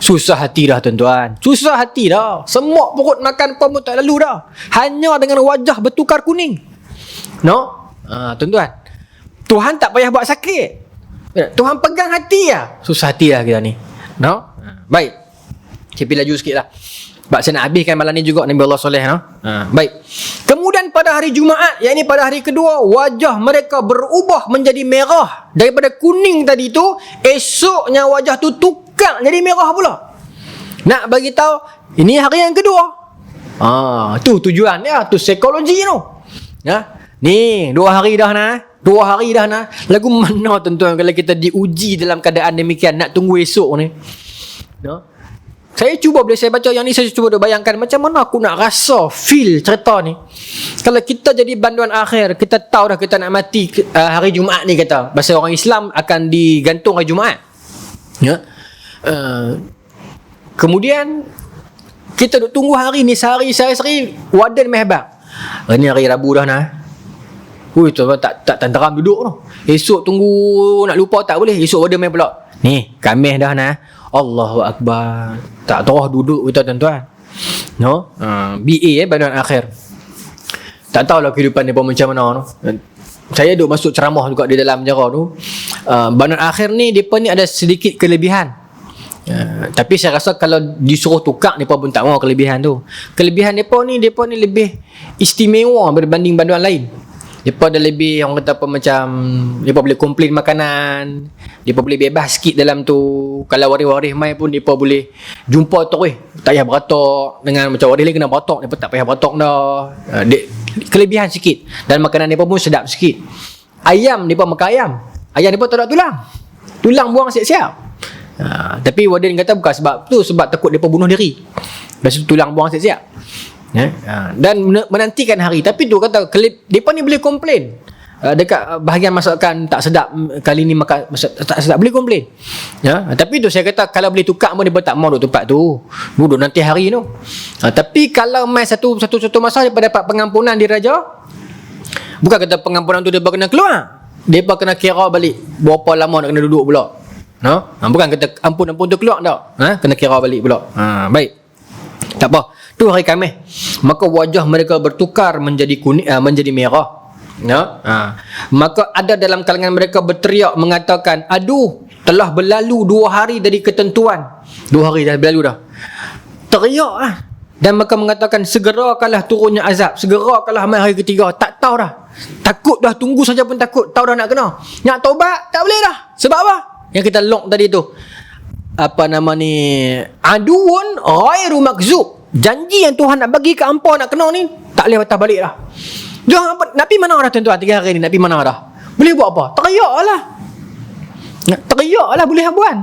Susah hati dah tuan-tuan. Susah hati dah. Semua perut makan pun tak lalu dah. Hanya dengan wajah bertukar kuning. Tuan-tuan, Tuhan tak payah buat sakit. Tuhan pegang hati lah. Susah hati lah kita ni. Baik, saya pergi laju sikit lah, sebab saya nak habiskan malam ni juga Nabi Allah Soleh. Baik. Kemudian pada hari Jumaat, yakni pada hari kedua, wajah mereka berubah menjadi merah. Daripada kuning tadi tu, esoknya wajah tu tukar jadi merah pula. Nak bagi tahu ini hari yang kedua. Tu tujuan dia, tu psikologi tu. Ni 2 hari dah 2 hari dah lagu mana tuan-tuan kalau kita diuji dalam keadaan demikian, nak tunggu esok ni. Saya cuba, bila saya baca yang ni, saya cuba bayangkan macam mana aku nak rasa feel cerita ni kalau kita jadi banduan akhir. Kita tahu dah kita nak mati hari Jumaat ni, kata bahasa orang Islam akan digantung hari Jumaat. Kemudian kita duk tunggu hari ni sehari, wadan mehbak. Ni hari Rabu dah tak tenteram duduk tu. Esok tunggu nak lupa tak boleh. Esok wadan meh pula. Ni Khamis dah Allahu Akbar. Tak terus duduk kita tuan-tuan. BA banduan akhir. Tak tahulah kehidupan dia macam mana tu. Saya duk masuk ceramah juga di dalam penjara tu. Banduan akhir ni depa ni ada sedikit kelebihan. Tapi saya rasa kalau disuruh tukar, depa pun tak mau kelebihan tu. Kelebihan depa ni lebih istimewa berbanding banduan lain. Depa ada lebih, orang kata apa, macam depa boleh komplain makanan, depa boleh bebas sikit dalam tu. Kalau waris-waris mai pun depa boleh jumpa tu tak payah beratok. Dengan macam waris lain kena beratok, depa tak payah beratok dah. Kelebihan sikit. Dan makanan depa pun sedap sikit. Ayam depa makan ayam depa tak ada tulang buang siap-siap. Tapi warden kata bukan sebab tu, sebab takut depa bunuh diri. Lepas tu tulang buang siap-siap. Dan menantikan hari. Tapi tu kata depa ni boleh komplain dekat bahagian masakan tak sedap, kali ni makan tak sedap, boleh komplain. Tapi tu saya kata kalau boleh tukar pun depa tak mau duduk tempat tu, duduk nanti hari tu. Tapi kalau mai satu masa depa dapat pengampunan di raja, bukan kata pengampunan tu depa kena keluar, depa kena kira balik berapa lama nak kena duduk pula. Bukan kata ampun tu keluar tak, kena kira balik pula. Baik, tak apa. Tu hari Khamis, maka wajah mereka bertukar menjadi kuning, menjadi merah. Maka ada dalam kalangan mereka berteriak mengatakan, aduh, telah berlalu 2 hari dari ketentuan. 2 hari dah berlalu dah. Teriak Dan mereka mengatakan segerakanlah turunnya azab, segerakanlah hari ketiga. Tak tahu dah, takut dah, tunggu saja pun takut, tahu dah nak kena. Nak taubat tak boleh dah. Sebab apa? Yang kita lock tadi tu, apa nama ni, aduun ghairu makzub. Janji yang Tuhan nak bagi ke hampa nak kena ni tak boleh patah balik dah. Jangan apa, nak pergi mana dah tuan-tuan 3 hari ni, nak pergi mana dah? Boleh buat apa? Teriak lah. Teriak lah boleh buat.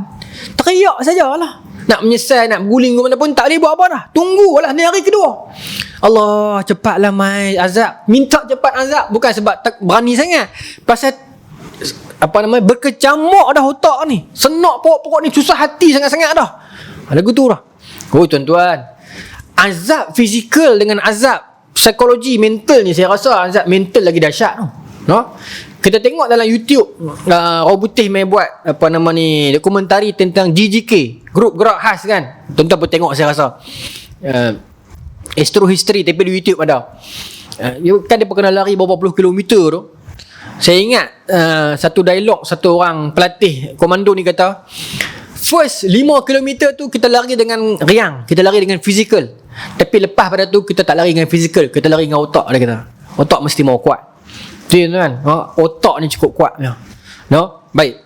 Teriak sajalah. Nak menyesal, nak berguling ke mana pun tak boleh buat apa dah. Tunggulah ni hari kedua. Allah, cepatlah mai azab. Minta cepat azab. Bukan sebab tak berani sangat. Pasal apa namanya, berkecamuk dah otak ni. Senak pokok-pokok ni, susah hati sangat-sangat dah. Lagu tu dah. Oh tuan-tuan, azab fizikal dengan azab psikologi mental ni, saya rasa azab mental lagi dahsyat tu. No? Kita tengok dalam YouTube, orang putih main buat apa nama ni, dokumentari tentang GGK, grup gerak khas kan. Tuan-tuan pun tengok saya rasa. Astro History tapi di YouTube ada. Kan dia pernah lari berapa puluh kilometer tu. Saya ingat satu dialog satu orang pelatih komando ni kata, first 5 kilometer tu kita lari dengan riang, kita lari dengan fizikal. Tapi lepas pada tu kita tak lari dengan fizikal, kita lari dengan otak, dia kata. Otak mesti mau kuat. Tu kan, otak ni cukup kuat ya. No? Baik.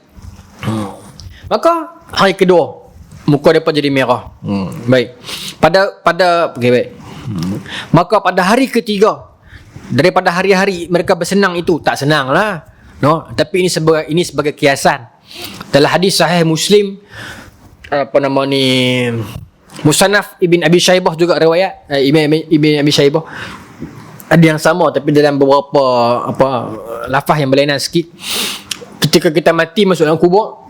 Maka hari kedua muka depa jadi merah. Baik. Pada okey baik. Maka pada hari ketiga, daripada hari-hari mereka bersenang itu, tak senang lah. No? Tapi ini sebagai kiasan. Dalam hadis sahih Muslim, apa nama ni, Musannaf Ibn Abi Shaybah juga riwayat, Ibn Abi Shaybah ada yang sama tapi dalam beberapa lafaz yang berlainan sikit. Ketika kita mati masuk dalam kubur,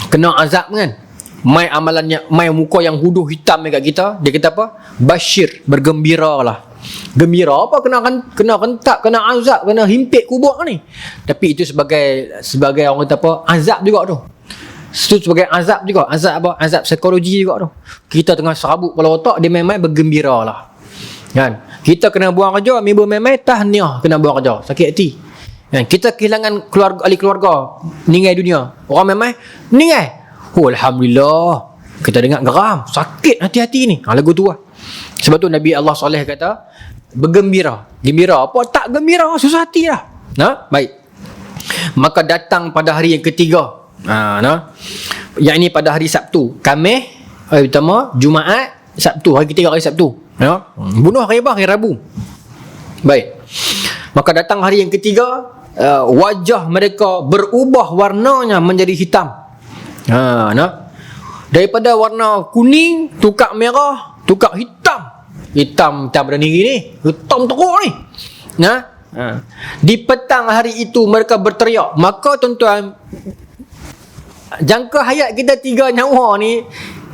kena azab kan, mai amalannya, mai muka yang huduh hitam dekat kita, dia kata apa? Bashir, bergembiralah. Gembira apa? Kena rentak, kena azab, kena himpit kubur ni. Tapi itu sebagai orang kata apa? Azab juga tu. Itu sebagai azab juga. Azab apa? Azab psikologi juga tu. Kita tengah serabut kepala otak, dia main-main bergembiralah. Kan? Kita kena buang kerja, ambil main-main tahniah, kena buang kerja, sakit hati. Kan? Kita kehilangan ahli keluarga, meninggal dunia. Orang main-main meninggal. Oh, alhamdulillah. Kita dengar geram, sakit hati-hati ni. Lagu tu lah. Sebab tu Nabi Allah Saleh kata bergembira. Gembira apa? Tak gembira, susah hati lah. Nah, baik. Maka datang pada hari yang ketiga. Yang ini pada hari Sabtu. Khamis, hari pertama, Jumaat, Sabtu, hari ketiga hari Sabtu. Ya. Bunuh hari apa? Hari Rabu. Baik. Maka datang hari yang ketiga, wajah mereka berubah warnanya menjadi hitam. Daripada warna kuning, tukar merah, tukar hitam. Hitam berani gini, hitam teruk ni. Di petang hari itu mereka berteriak. Maka tuan-tuan, jangka hayat kita 3 nyawa ni,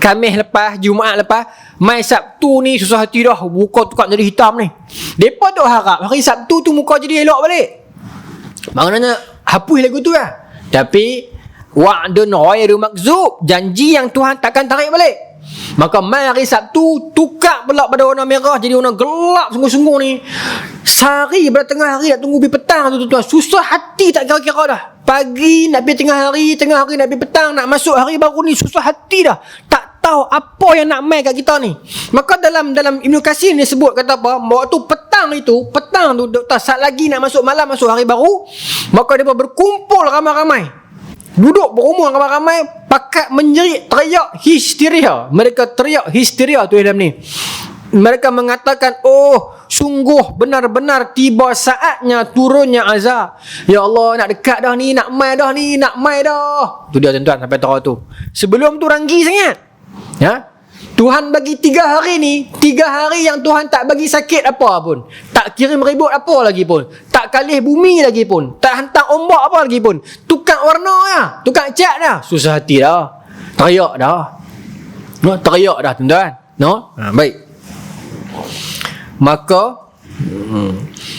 Khamis lepas, Jumaat lepas, mai Sabtu ni susah hati dah, muka tukar jadi hitam ni. Depa tu harap hari Sabtu tu muka jadi elok balik. Maknanya hapus lagu tu lah. Tapi wa'dun ghairu makzub, janji yang Tuhan takkan tarik balik. Maka mai hari Sabtu tukar pula pada warna merah jadi warna gelap sungguh-sungguh ni. Sehari pada tengah hari nak tunggu pergi petang tu tuan-tuan, susah hati tak kira-kira dah. Pagi nak pergi tengah hari nak pergi petang, nak masuk hari baru ni susah hati dah. Tak tahu apa yang nak mai kat kita ni. Maka dalam Ibnu Katsir ni sebut kata apa? Waktu petang tu doktor, saat lagi nak masuk malam, masuk hari baru, maka dia berkumpul ramai-ramai. Duduk berumur ramai-ramai, pakat menjerit, teriak histeria. Mereka teriak histeria tu dalam ni. Mereka mengatakan, oh, sungguh benar-benar tiba saatnya turunnya azab. Ya Allah, nak dekat dah ni, nak mai dah. Tu dia tuan-tuan sampai tahu tu. Sebelum tu ranggi sangat. Ya? Tuhan bagi 3 hari ni, 3 hari yang Tuhan tak bagi sakit apa pun, tak kirim ribut apa lagi pun, tak kalih bumi lagi pun, tak hantar ombak apa lagi pun, tukar warna dah, tukar cat dah, susah hati dah, teriak dah, teriak dah tuan-tuan. Baik. Maka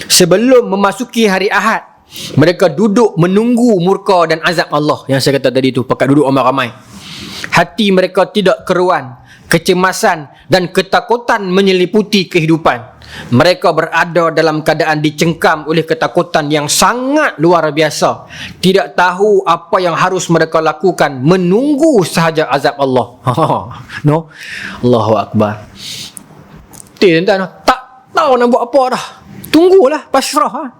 sebelum memasuki hari Ahad, mereka duduk menunggu murka dan azab Allah yang saya kata tadi tu, pakat duduk ramai-ramai. Hati mereka tidak keruan, kecemasan dan ketakutan menyeliputi kehidupan. Mereka berada dalam keadaan dicengkam oleh ketakutan yang sangat luar biasa. Tidak tahu apa yang harus mereka lakukan, menunggu sahaja azab Allah. Allahu Akbar. Putih tuan-tuan, tak tahu nak buat apa dah. Tunggulah pasrah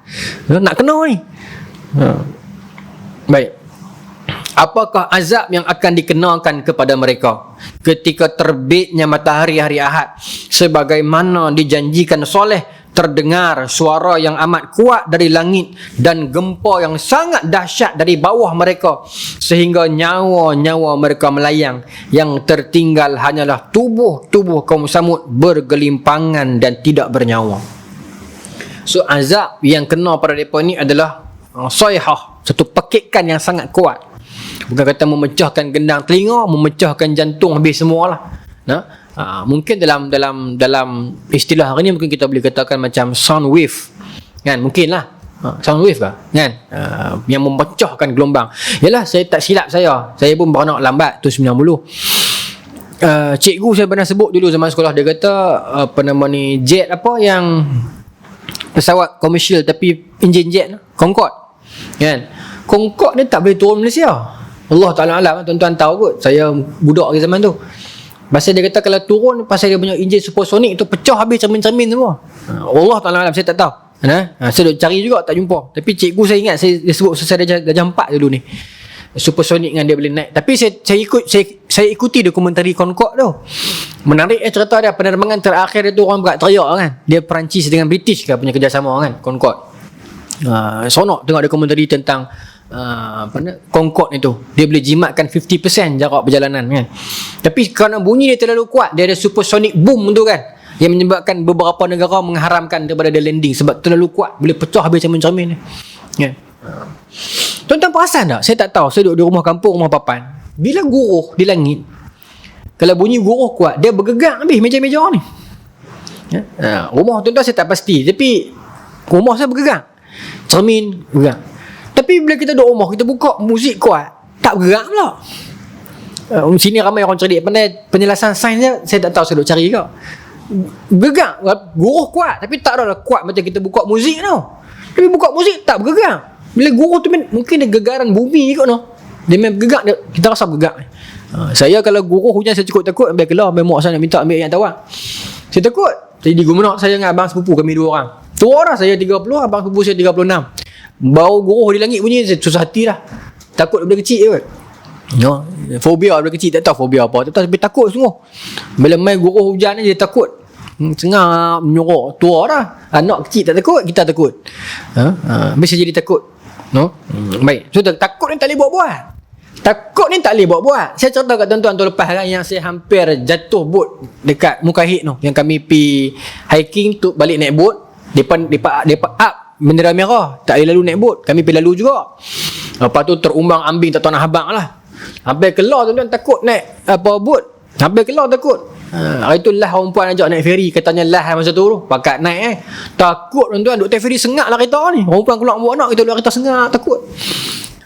nak kena ni. Baik. Apakah azab yang akan dikenakan kepada mereka ketika terbitnya matahari hari Ahad, sebagaimana dijanjikan soleh? Terdengar suara yang amat kuat dari langit dan gempa yang sangat dahsyat dari bawah mereka, sehingga nyawa-nyawa mereka melayang. Yang tertinggal hanyalah tubuh-tubuh kaum Samud bergelimpangan dan tidak bernyawa. So azab yang kena pada mereka ni adalah sayhah, satu pekikan yang sangat kuat. Bukan kata memecahkan gendang telinga, memecahkan jantung habis semualah. Mungkin dalam istilah hari ni mungkin kita boleh katakan macam sound wave, kan? Mungkinlah sound wave kan? Yang memecahkan gelombang. Yalah, saya tak silap saya pun beranak lambat tu 90. Cikgu saya pernah sebut dulu zaman sekolah, dia kata jet apa yang pesawat komersial tapi enjin jet, Concorde, kan? Concorde ni tak boleh turun Malaysia. Allah Ta'ala alam, tuan-tuan tahu kot, saya budak ke zaman tu. Pasal dia kata kalau turun, pasal dia punya enjin supersonik tu pecah habis cermin-cermin semua. Allah Ta'ala alam, saya tak tahu. Saya duk cari juga tak jumpa. Tapi cikgu saya ingat dia sebut saya darjah 4 dulu ni, supersonik dengan dia boleh naik. Tapi saya ikuti dokumentari Concorde tu. Menarik cerita dia, penerbangan terakhir itu orang berat teriak kan. Dia Perancis dengan British kan punya kerjasama kan, Concorde. Sonok tengok dokumentari tentang Concorde itu. Dia boleh jimatkan 50% jarak perjalanan kan. Tapi kerana bunyi dia terlalu kuat, dia ada supersonic boom tu kan, yang menyebabkan beberapa negara mengharamkan daripada dia landing sebab terlalu kuat, boleh pecah habis cermin-cermin kan. Tuan-tuan perasan tak? Saya tak tahu, saya duduk di rumah kampung, rumah papan. Bila guruh di langit, kalau bunyi guruh kuat, dia bergerak habis meja-meja ni. Rumah tuan-tuan saya tak pasti, tapi rumah saya bergerak, cermin bergerak. Tapi bila kita duduk rumah, kita buka muzik kuat, tak bergerak pula. Sini ramai orang cerdik, pandai penjelasan sains dia, saya tak tahu, saya duduk cari ke. Bergerak, guruh kuat, tapi tak adalah kuat macam kita buka muzik tau. Tapi buka muzik tak bergerak. Bila guruh tu mungkin dia gegaran bumi kot no. Dia memang bergerak, kita rasa bergerak. Saya kalau guruh hujan saya cukup takut, ambil keluar, ambil mak saya nak minta ambil yang tawar. Saya takut. Jadi guna saya dengan abang sepupu, kami 2 orang. Tua dah saya 30, abang sepupu saya 36. Bau guruh di langit bunyi, saya susah hati dah. Takut daripada kecil kot. Fobia daripada kecil, tak tahu fobia apa, tapi takut semua. Bila main guruh hujan ni dia takut. Sengap, menyorok. Tua dah. Anak kecil tak takut, kita takut. Mesti jadi takut. Baik. So takut ni tak boleh buat-buat. Takut ni tak boleh buat-buat. Saya cerita kat tuan-tuan tu lepas kan, yang saya hampir jatuh bot dekat Mukahid tu, yang kami pergi hiking tu, balik naik bot. Depan up bendera merah, tak boleh lalu naik bot. Kami pergi lalu juga. Lepas tu terumbang ambing, tak tahu nak habang lah. Hampir keluar tuan-tuan, takut naik bot. Hampir keluar takut. Hari tu lah orang puan ajak naik ferry. Katanya lah masa tu pakat naik takut tuan-tuan, duk naik ferry sengak lah kereta ni. Orang puan keluar buat anak, kita luar kereta sengak, takut.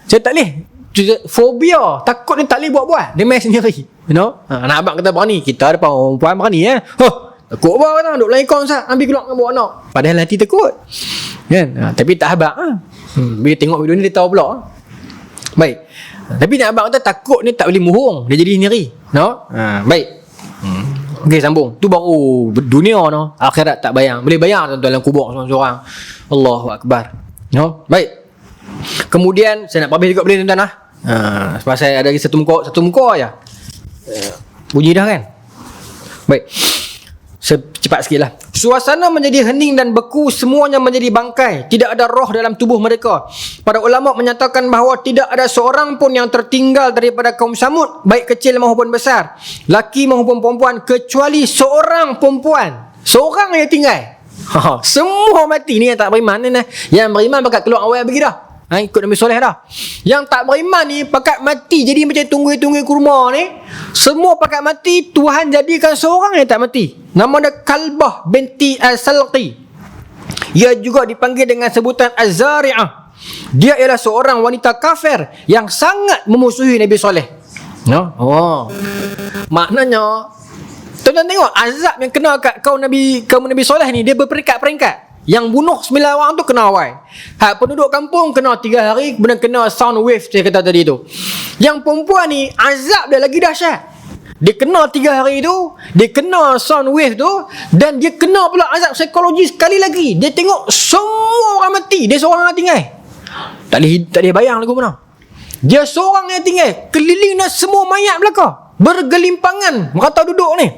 Saya tak boleh. Fobia, takut ni tak boleh buat-buat. Dia main sendiri, nak abang kata berani, kita depan orang puan berani takut apa kata, duk laikon sah, ambil keluar dengan buat anak. Padahal hati takut kan. Tapi tak habaq bila tengok video ni dia tahu pula. Baik. Tapi nak abang kata takut ni tak boleh muhung, dia jadi sendiri. Baik. Okey, sambung. Tu baru dunia akhirat tak bayang. Boleh bayang tuan-tuan dalam kubur seorang-seorang. Allahu akbar. Baik. Kemudian saya nak habis juga boleh tuan-tuan sebab saya ada lagi satu muka aja. Bunyi dah kan? Baik. Cepat sikit lah. Suasana menjadi hening dan beku, semuanya menjadi bangkai. Tidak ada roh dalam tubuh mereka. Para ulama menyatakan bahawa tidak ada seorang pun yang tertinggal daripada kaum Samud, baik kecil maupun besar, laki maupun perempuan, kecuali seorang perempuan. Seorang yang tinggal. Semua mati. Ni yang tak beriman ni. Yang beriman pakat keluar awal pergi dah. Ikut Nabi Soleh dah. Yang tak beriman ni pakat mati. Jadi macam tunggu-tunggu kurma ni, semua pakat mati. Tuhan jadikan seorang yang tak mati. Nama dia Kalbah binti Al-Salqi. Ia juga dipanggil dengan sebutan Az-Zari'ah. Dia ialah seorang wanita kafir yang sangat memusuhi Nabi Soleh. Maknanya tuan-tuan tengok azab yang kena kat kaum Nabi Soleh ni, dia berperingkat-peringkat. Yang bunuh 9 orang tu kena awal. Penduduk kampung kena 3 hari, kemudian kena sound wave saya kata tadi tu. Yang perempuan ni azab dia lagi dahsyat. Dia kena 3 hari tu, dia kena sound wave tu, dan dia kena pula azab psikologi sekali lagi. Dia tengok semua orang mati, dia seorang yang tinggal. Tak boleh bayang lagu mana. Dia seorang yang tinggal, keliling dah semua mayat belakang, bergelimpangan merata duduk ni.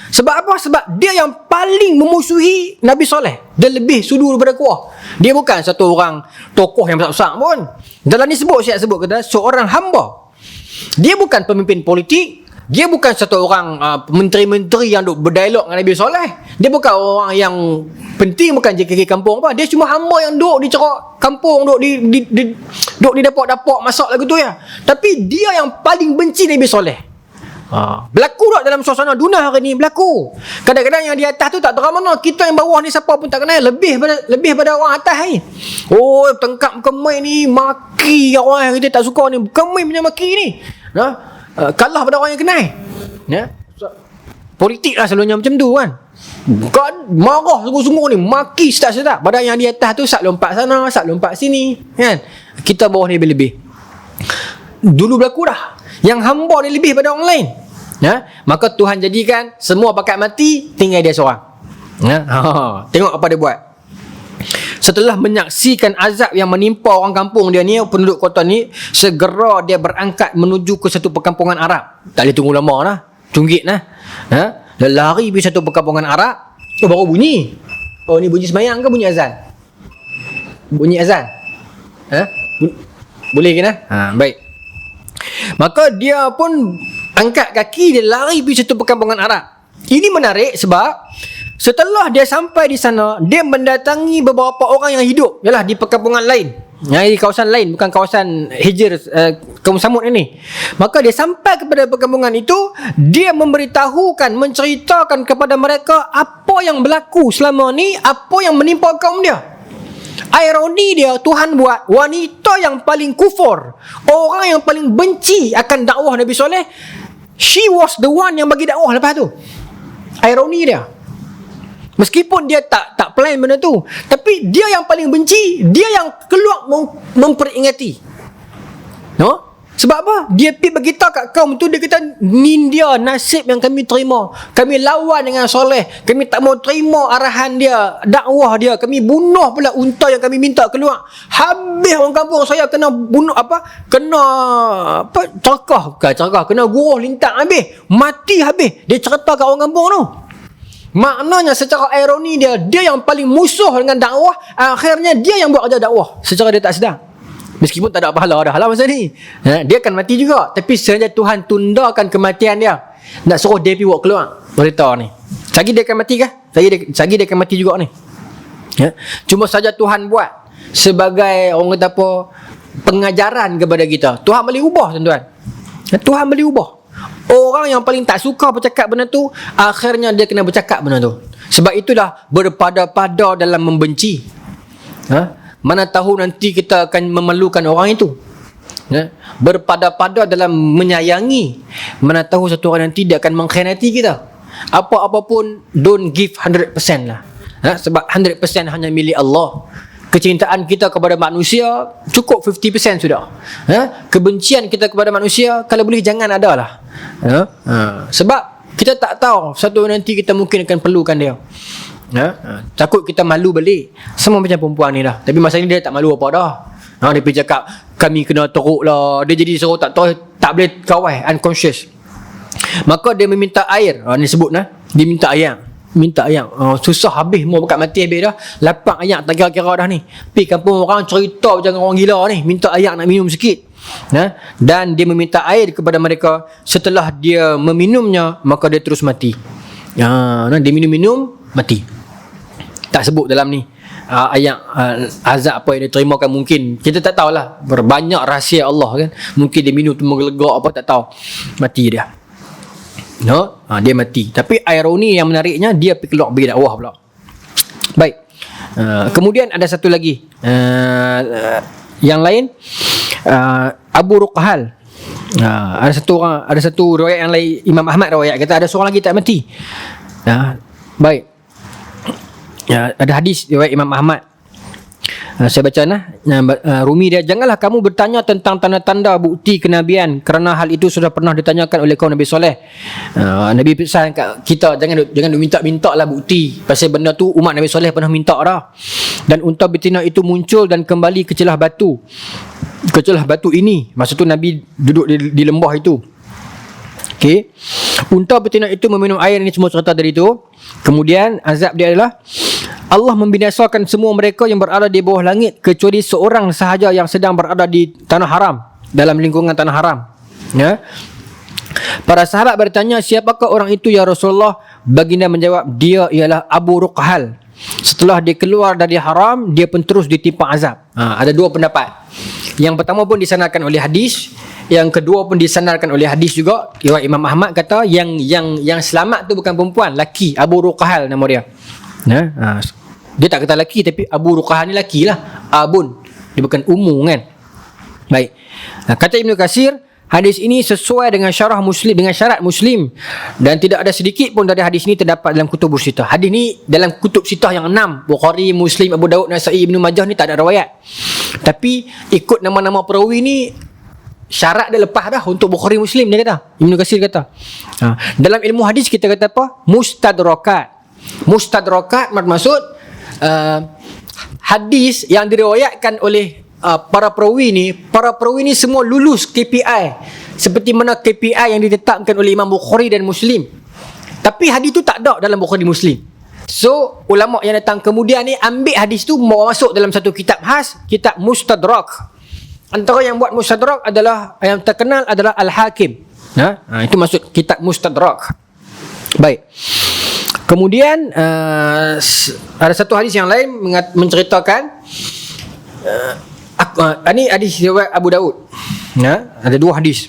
Sebab apa? Sebab dia yang paling memusuhi Nabi Soleh. Dia lebih sudu daripada kuah. Dia bukan satu orang tokoh yang besar-besar pun. Dalam ni Syekh sebut kata seorang hamba. Dia bukan pemimpin politik. Dia bukan satu orang menteri-menteri yang duk berdialog dengan Nabi Soleh. Dia bukan orang yang penting, bukan JKK kampung apa. Dia cuma hamba yang duk di cerak kampung, duk di dapur-dapur masak lagu tu ya. Tapi dia yang paling benci Nabi Soleh. Berlaku tak dalam suasana dunia hari ni? Berlaku. Kadang-kadang yang di atas tu tak tahu mana. Kita yang bawah ni siapa pun tak kenal. Lebih pada orang atas ni. Oh, tengkap kemai ni, maki orang yang kita tak suka ni. Kemai punya maki ni. Kalah pada orang yang kenal. Politik lah selalunya macam tu kan. Marah sungguh-sungguh ni, maki sedap-sedap. Padahal yang di atas tu sak lompat sana, sak lompat sini kan. Kita bawah ni lebih-lebih. Dulu berlaku dah. Yang hamba ni lebih pada orang lain. Maka Tuhan jadikan semua pakat mati, tinggal dia seorang. Tengok apa dia buat. Setelah menyaksikan azab yang menimpa orang kampung dia ni, penduduk kota ni, segera dia berangkat menuju ke satu perkampungan Arab. Tak boleh tunggu lama lah, tunggit lah. Dia lari pergi satu perkampungan Arab. Baru bunyi. Ni bunyi sembahyang ke bunyi azan? Bunyi azan. Boleh ke nah? Baik. Maka dia pun angkat kaki, dia lari pergi satu perkampungan Arab. Ini menarik sebab setelah dia sampai di sana, dia mendatangi beberapa orang yang hidup yalah di perkampungan lain, di kawasan lain, bukan kawasan Hijr, kaum Samud ini. Maka dia sampai kepada perkampungan itu, dia memberitahukan, menceritakan kepada mereka apa yang berlaku selama ni, apa yang menimpa kaum dia. Ironi dia, Tuhan buat wanita yang paling kufur, orang yang paling benci akan dakwah Nabi Soleh, she was the one yang bagi dakwah lepas tu. Ironi dia. Meskipun dia tak plan benda tu, tapi dia yang paling benci, dia yang keluar memperingati. Sebab apa? Dia pergi beritahu kat kaum tu, dia kata ni dia nasib yang kami terima. Kami lawan dengan Soleh, kami tak mau terima arahan dia, dakwah dia. Kami bunuh pula unta yang kami minta keluar. Habis orang kampung saya kena bunuh cerkah, kena guruh lintang habis, mati habis. Dia cerita kat orang kampung tu. Maknanya secara ironi dia yang paling musuh dengan dakwah, akhirnya dia yang buat kerja dakwah secara dia tak sedar. Meskipun tak ada pahala dah masa ni, dia akan mati juga. Tapi sengaja Tuhan tundakan kematian dia, nak suruh dia pergi buat keluar berita ni. Sagi dia akan mati kah? Sagi dia akan mati juga ni. Cuma saja Tuhan buat sebagai orang kata apa, pengajaran kepada kita. Tuhan boleh ubah tuan-tuan. Tuhan boleh ubah. Orang yang paling tak suka bercakap benda tu, akhirnya dia kena bercakap benda tu. Sebab itulah berpada-pada dalam membenci. Mana tahu nanti kita akan memerlukan orang itu. Berpada-pada dalam menyayangi. Mana tahu satu orang nanti dia akan mengkhianati kita. Apa-apa pun don't give 100% lah. Sebab 100% hanya milik Allah. Kecintaan kita kepada manusia cukup 50% sudah. Kebencian kita kepada manusia kalau boleh jangan ada lah. Sebab kita tak tahu satu nanti kita mungkin akan perlukan dia. Takut kita malu balik. Semua macam perempuan ni dah. Tapi masa ni dia tak malu apa dah. Dia pergi cakap kami kena teruk lah. Dia jadi suruh tak tahu, tak boleh kawal, unconscious. Maka dia meminta air. Ni sebut nah, dia minta air. Susah habis, mau bukat mati habis dah. Lapak air tak kira-kira dah ni. Pergi kampung orang cerita macam orang gila ni, minta air nak minum sikit. Dan dia meminta air kepada mereka. Setelah dia meminumnya, maka dia terus mati. Dia minum mati. Tak sebut dalam ni ayat azab apa yang dia terima kan, mungkin kita tak tahulah, berbanyak rahsia Allah kan. Mungkin dia minum tu menggelegak apa tak tahu, mati dia. Dia mati. Tapi ironi yang menariknya, dia pergi keluar bagi dakwah pula. Baik. Kemudian ada satu lagi yang lain, Abu Ruqhal. Ada satu riwayat yang lain, Imam Ahmad riwayat kata ada seorang lagi tak mati. Baik. Ada hadis riwayat Imam Ahmad. Saya baca Rumi dia, janganlah kamu bertanya tentang tanda-tanda bukti kenabian, kerana hal itu sudah pernah ditanyakan oleh kaum Nabi Soleh. Nabi pesan kat kita, jangan minta-minta lah bukti pasal benda tu umat Nabi Soleh pernah minta dah. Dan unta betina itu muncul dan kembali ke celah batu ini. Masa tu Nabi duduk di lembah itu. Okey. Unta betina itu meminum air, ini semua cerita dari itu. Kemudian azab dia adalah Allah membinasakan semua mereka yang berada di bawah langit kecuali seorang sahaja yang sedang berada di tanah haram, dalam lingkungan tanah haram. Ya. Para sahabat bertanya, siapakah orang itu ya Rasulullah? Baginda menjawab, dia ialah Abu Ruqhal. Setelah dia keluar dari haram, dia pun terus ditimpa azab. Ada dua pendapat. Yang pertama pun disandarkan oleh hadis, yang kedua pun disandarkan oleh hadis juga. Imam Ahmad kata yang selamat tu bukan perempuan, laki. Abu Ruqhal nama dia. Dia tak kata laki, tapi Abu Ruqhal ni laki lah. Abun, dia bukan ummu kan. Baik. Kata Ibnu Katsir, hadis ini sesuai dengan syarah Muslim, dengan syarat Muslim, dan tidak ada sedikit pun dari hadis ini terdapat dalam kutub sitah. Hadis ni dalam kutub sitah yang 6, Bukhari, Muslim, Abu Daud, Nasa'i, Ibnu Majah ni tak ada riwayat. Tapi ikut nama-nama perawi ni syarat dia lepas dah untuk Bukhari, Muslim, dia kata. Ibnu Katsir kata. Dalam ilmu hadis kita kata apa? Mustadrakat. Mustadrakat bermaksud hadis yang diriwayatkan oleh para perawi ni semua lulus KPI seperti mana KPI yang ditetapkan oleh Imam Bukhari dan Muslim. Tapi hadis tu tak ada dalam Bukhari, Muslim. So ulama yang datang kemudian ni ambil hadis tu bawa masuk dalam satu kitab khas, kitab Mustadrak. Antara yang buat Mustadrak adalah, yang terkenal adalah Al-Hakim. Itu maksud kitab Mustadrak. Baik. Kemudian ada satu hadis yang lain menceritakan ini hadis riwayat Abu Daud. Ada dua hadis.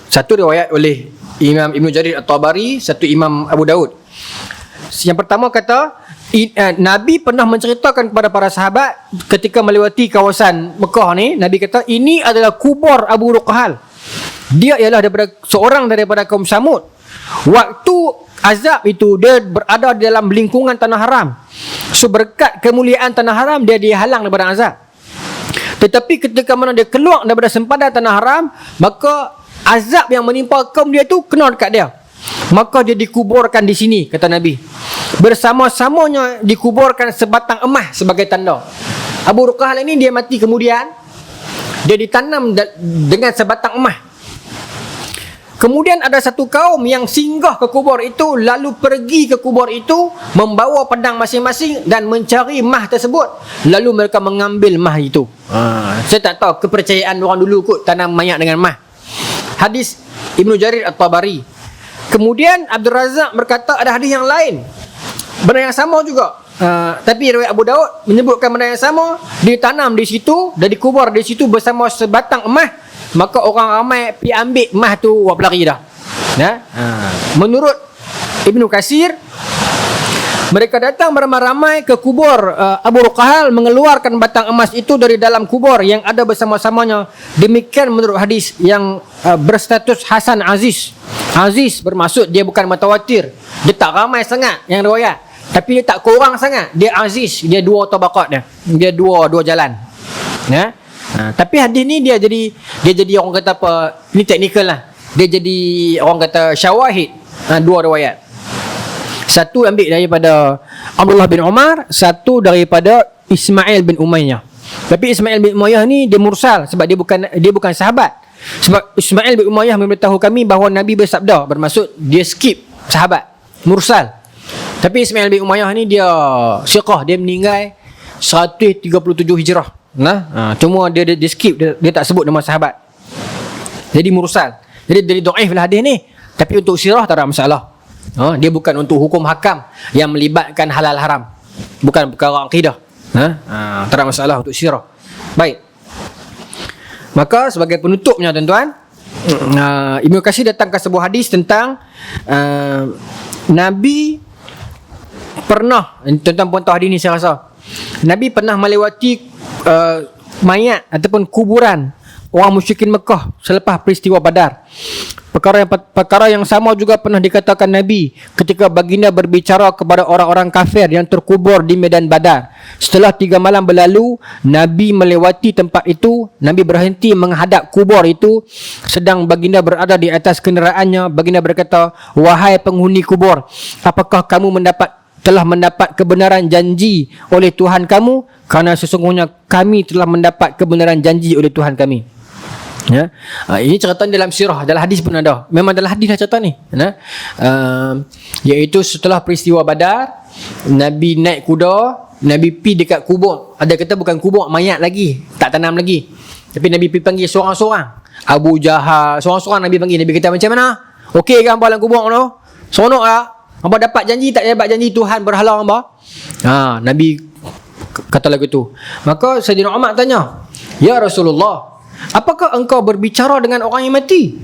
Satu riwayat oleh Imam Ibn Jarir At-Tabari, satu Imam Abu Daud. Yang pertama kata, Nabi pernah menceritakan kepada para sahabat ketika melewati kawasan Mekah ni, Nabi kata, ini adalah kubur Abu Ruqhal. Dia ialah seorang daripada kaum Samud. Waktu azab itu dia berada di dalam lingkungan tanah haram. So berkat kemuliaan tanah haram, dia dihalang daripada azab. Tetapi ketika mana dia keluar daripada sempadan tanah haram, maka azab yang menimpa kaum dia tu kena dekat dia. Maka dia dikuburkan di sini, kata Nabi. Bersama-samanya dikuburkan sebatang emas sebagai tanda. Abu Ruqhal ini dia mati kemudian dia ditanam dengan sebatang emas. Kemudian ada satu kaum yang singgah ke kubur itu, lalu pergi ke kubur itu membawa pedang masing-masing dan mencari mah tersebut. Lalu mereka mengambil mah itu. Saya tak tahu kepercayaan orang dulu kot tanam mayat dengan mah. Hadis Ibnu Jarir At-Tabari. Kemudian Abdul Razak berkata ada hadis yang lain, benda yang sama juga. Tapi riwayat Abu Daud menyebutkan benda yang sama, ditanam di situ dan dikubur di situ bersama sebatang emas. Maka orang ramai pergi ambil emas tu, wah pelari dah. Menurut Ibnu Katsir, mereka datang beramai-ramai ke kubur Abu Ruqhal, mengeluarkan batang emas itu dari dalam kubur yang ada bersama-samanya. Demikian menurut hadis yang berstatus Hasan Aziz. Aziz bermaksud dia bukan mutawatir, dia tak ramai sangat yang riwayat, tapi dia tak kurang sangat, dia aziz, dia dua tabaqat dia dua jalan. Tapi hadis ni dia jadi orang kata apa, ni teknikal lah, dia jadi orang kata syawahid. Dua riwayat, satu ambil daripada Abdullah bin Umar, satu daripada Ismail bin Umayyah. Tapi Ismail bin Umayyah ni dia mursal sebab dia bukan sahabat. Sebab Ismail bin Umayyah memberitahu kami bahawa Nabi bersabda, bermaksud dia skip sahabat, mursal. Tapi Ismail bin Umayyah ni dia siqah, dia meninggal 137 Hijrah. Cuma dia skip, dia tak sebut nama sahabat. Jadi mursal. Jadi dhaif lah hadis ni. Tapi untuk sirah tak ada masalah. Dia bukan untuk hukum hakam yang melibatkan halal haram, bukan perkara akidah. Tak ada masalah untuk sirah. Baik. Maka sebagai penutupnya tuan-tuan, Ibnu Katsir datangkan sebuah hadis tentang Nabi pernah, tuan-tuan pun tahu hadis ni saya rasa, Nabi pernah melewati mayat ataupun kuburan orang musyrikin Mekah selepas peristiwa Badar. Perkara yang sama juga pernah dikatakan Nabi ketika baginda berbicara kepada orang-orang kafir yang terkubur di medan Badar. Setelah 3 malam berlalu, Nabi melewati tempat itu. Nabi berhenti menghadap kubur itu. Sedang baginda berada di atas kenderaannya. Baginda berkata, "Wahai penghuni kubur, apakah kamu telah mendapat kebenaran janji oleh Tuhan kamu? Kerana sesungguhnya kami telah mendapat kebenaran janji oleh Tuhan kami." Ya, ini cerita dalam sirah, dalam hadis pun ada. Memang dalam hadis dah cerita ni. Iaitu setelah peristiwa Badar, Nabi naik kuda, Nabi pergi dekat kubur. Ada kata bukan kubur, mayat lagi, tak tanam lagi. Tapi Nabi pergi panggil seorang-seorang. Abu Jahal, seorang-seorang Nabi panggil. Nabi kata, macam mana? Okey ke hangpa dalam kubur tu? Seronok tak? Hangpa dapat janji tak dapat janji Tuhan berhala hangpa? Nabi kata lagu tu. Maka Sayyidina Umar tanya, "Ya Rasulullah, apakah engkau berbicara dengan orang yang mati?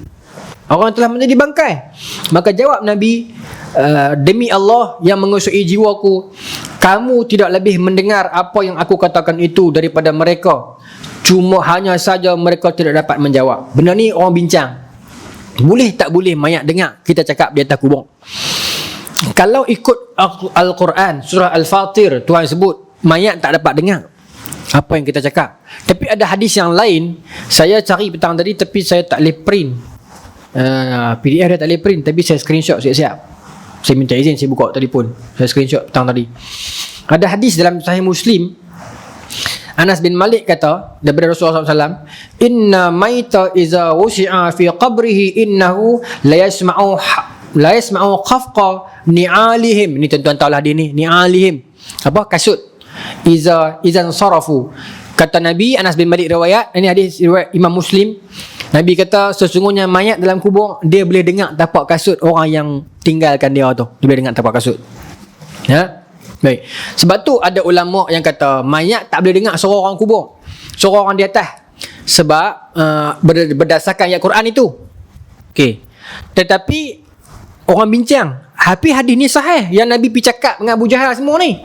Orang yang telah menjadi bangkai?" Maka jawab Nabi, "Demi Allah yang menguasai jiwaku, kamu tidak lebih mendengar apa yang aku katakan itu daripada mereka. Cuma hanya saja mereka tidak dapat menjawab." Benda ni orang bincang. Boleh tak boleh mayat dengar kita cakap di atas kubur? Kalau ikut Al-Quran, surah Al-Fatir, Tuhan sebut mayat tak dapat dengar apa yang kita cakap. Tapi ada hadis yang lain, saya cari petang tadi tapi saya tak boleh print. PDF dia tak boleh print, tapi saya screenshot siap-siap. Saya minta izin, saya buka telefon, saya screenshot petang tadi. Ada hadis dalam Sahih Muslim, Anas bin Malik kata daripada Rasulullah SAW, "Inna maita iza wusi'a fi qabrihi innahu la yasma'u khafqa ni'alihim." Ini tuan-tuan tahulah dia ni, ni'alihim. Apa? Kasut. Izan sarafu. Kata Nabi, Anas bin Malik riwayat, ini hadis riwayat Imam Muslim. Nabi kata sesungguhnya mayat dalam kubur dia boleh dengar tapak kasut orang yang tinggalkan dia tu. Dia boleh dengar tapak kasut. Ya. Baik. Sebab tu ada ulama yang kata mayat tak boleh dengar suara orang kubur, suara orang di atas. Sebab berdasarkan ayat Quran itu. Okey. Tetapi orang bincang, habis hadis ni sahih yang Nabi pergi cakap dengan Abu Jahal semua ni.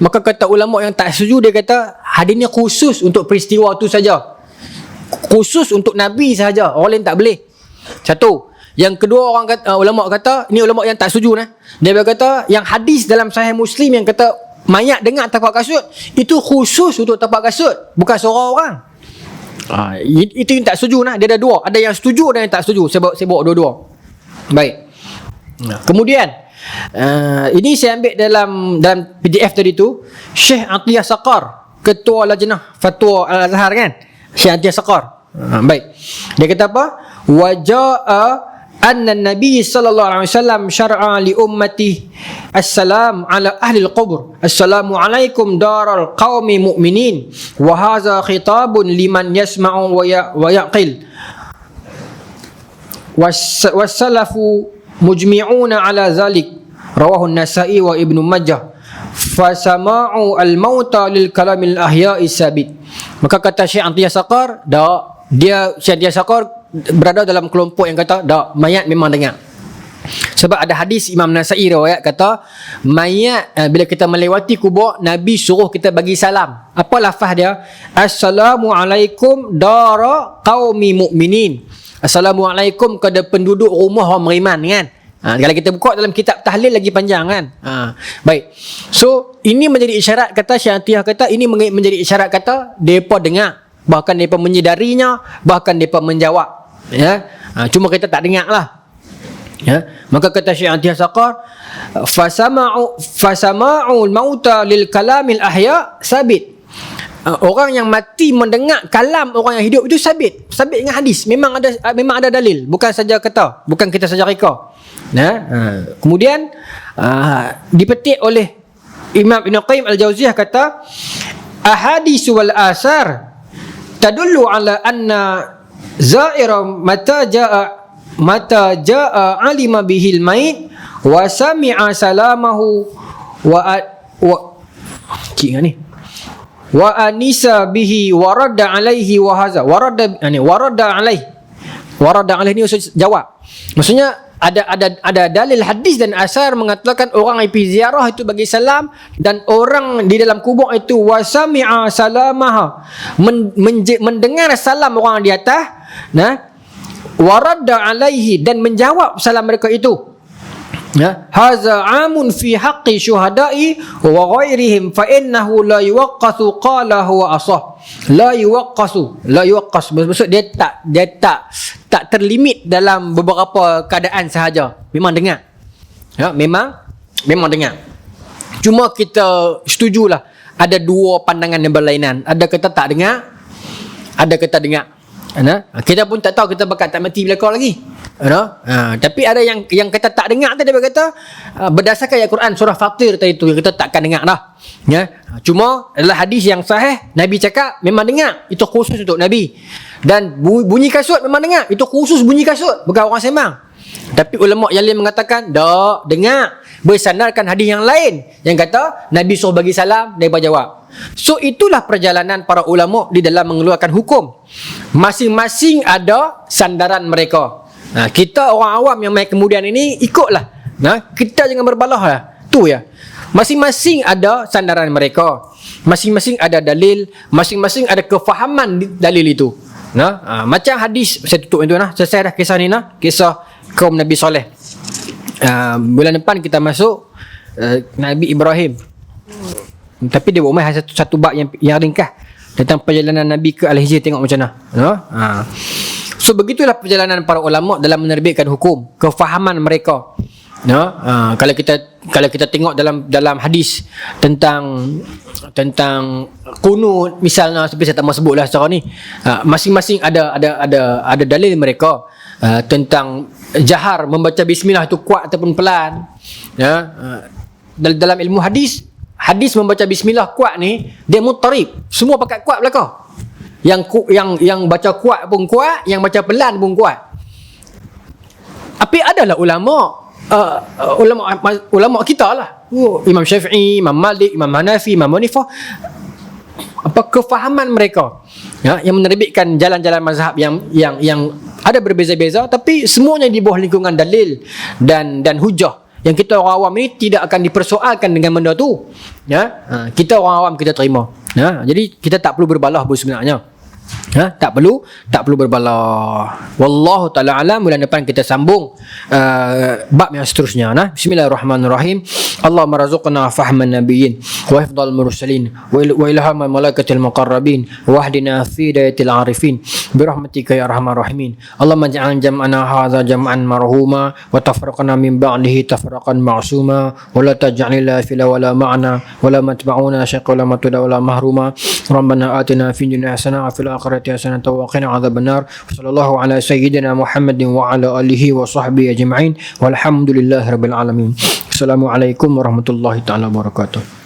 Maka kata ulama yang tak setuju, dia kata hadis ni khusus untuk peristiwa tu saja. Khusus untuk Nabi sahaja. Orang lain tak boleh. Satu. Yang kedua, orang kata, ulama kata, ni ulama yang tak setuju. Dia berkata yang hadis dalam Sahih Muslim yang kata mayat dengar tapak kasut, itu khusus untuk tapak kasut, bukan suara orang. Itu yang tak setuju. Dia ada dua. Ada yang setuju dan yang tak setuju. Saya bawa dua-dua. Baik. Kemudian ini saya ambil dalam PDF tadi tu, Syekh Atiyah Saqar, Ketua Lajnah Fatwa Al-Azhar kan, Syekh Atiyah Saqar. Baik. Dia kata apa? Waja'a anna Nabi sallallahu alaihi wasallam syar'a li ummati assalam ala ahli al-qubur. Assalamu alaikum daral qaumi mu'minin. Wa hadza khitabun liman yasma'u wa yaqil. Wassalafu mujmi'una ala zalik. Rawahu an-Nasa'i wa Ibnu Majah. Fasama'u al-mauta lil kalamil ahya'i sabit. Maka kata Syekh Atiyah Saqar, Syekh Atiyah Saqar berada dalam kelompok yang kata mayat memang dengar. Sebab ada hadis Imam Nasa'i riwayat kata mayat bila kita melewati kubur, Nabi suruh kita bagi salam. Apa lafaz dia? Assalamualaikum dara qaumi mu'minin. Assalamualaikum kepada penduduk rumah orang beriman kan. Kalau kita buka dalam kitab tahlil lagi panjang kan. Baik. So ini menjadi isyarat, kata Syekh Atiyah kata ini menjadi isyarat kata depa dengar, bahkan depa menyedarinya, bahkan depa menjawab. Ya. Cuma kita tak dengar lah. Ya. Maka kata Syekh Atiyah Saqar, fasama'ul mauta lil kalamil ahya sabit. Orang yang mati mendengar kalam orang yang hidup itu sabit dengan hadis. Memang ada dalil, bukan saja kata, bukan kita saja reka. Kemudian dipetik oleh Imam Ibn Qayyim Al-Jauziyah kata ahadis wal asar tadullu ala anna zaira mata jaa alima bihil mait wa sami'a salamahu wa anisa bihi warada alaihi wa haza warada alaihi ni maksud jawab. Maksudnya ada dalil hadis dan asar mengatakan orang yang pergi ziarah itu bagi salam, dan orang di dalam kubur itu wasami'a salamaha mendengar salam orang di atas, waradda alaihi, dan menjawab salam mereka itu. Ya, haza amun fi haqqi syuhada'i wa ghairihim fa innahu la yuwaqqasu qala huwa asah. La yuwaqqasu maksud dia tak terlimit dalam beberapa keadaan sahaja. Memang dengar. Ya, memang dengar. Cuma kita setujulah ada dua pandangan yang berlainan. Ada kata tak dengar, ada kata dengar. Kita pun tak tahu, kita bakal tak mati belakang lagi. Tapi ada yang kata tak dengar tadi, dia kata berdasarkan ayat Quran surah Fatir tadi tu, yang kita takkan dengar dah. Ya. Cuma adalah hadis yang sahih, Nabi cakap memang dengar, itu khusus untuk Nabi. Dan bunyi kasut memang dengar, itu khusus bunyi kasut, bukan orang sembang. Tapi ulama yang lain mengatakan tak dengar, bersandarkan hadis yang lain yang kata Nabi suruh bagi salam, dia jawab. So itulah perjalanan para ulama di dalam mengeluarkan hukum. Masing-masing ada sandaran mereka. Kita orang awam yang mai kemudian ini ikutlah. Kita jangan berbalah lah. Tu ya. Masing-masing ada sandaran mereka. Masing-masing ada dalil, masing-masing ada kefahaman dalil itu. Macam hadis, saya tutup itu selesai dah kisah ni kisah kaum Nabi Saleh. Bulan depan kita masuk Nabi Ibrahim. Tapi dia buat satu bab yang ringkas tentang perjalanan Nabi ke Al-Hijr, tengok macam mana. So begitulah perjalanan para ulama dalam menerbitkan hukum, kefahaman mereka. Kalau kita tengok dalam hadis tentang qunut misalnya, tapi saya tak mau sebutlah secara ni. Masing-masing ada dalil mereka tentang jahar membaca bismillah itu kuat ataupun pelan. Dalam ilmu hadis membaca bismillah kuat ni dia muttarib, semua pakai kuat belaka. Yang baca kuat pun kuat, yang baca pelan pun kuat. Tapi adalah ulama kita lah, Imam Syafi'i, Imam Malik, Imam Hanafi, Imam Hanifah, apa kefahaman mereka yang menerbitkan jalan-jalan mazhab yang ada berbeza-beza, tapi semuanya di bawah lingkungan dalil dan hujah. Yang kita orang awam ini tidak akan dipersoalkan dengan benda tu. Kita orang awam kita terima. Jadi kita tak perlu berbalah pun sebenarnya. Tak perlu berbalah. Wallahu taala alam. Bulan depan kita sambung bab yang seterusnya. Bismillahirrahmanirrahim. Allahumma razuqna fahman nabiyyin wa hifdhal mursalin wa ilhamal malaikatil muqarrabin wa hdina fi hidayatil arifin birahmatika ya arhamar rahimin. Allahumma ij'al jam'ana hadza jam'an marhuma wa tafraqna min ba'dihi tafraqan ma'suma wa la taj'al lana fila wala ma'na wa la matba'una syaqqa wala matuda wala mahruma. Rabbana atina fid dunya hasanah wa fil akhirati hasanah wa qina adzabannar. Sallallahu ala sayyidina Muhammadin wa ala alihi wa sahbihi ajma'in walhamdulillahirabbil alamin. Assalamualaikum warahmatullahi taala wabarakatuh.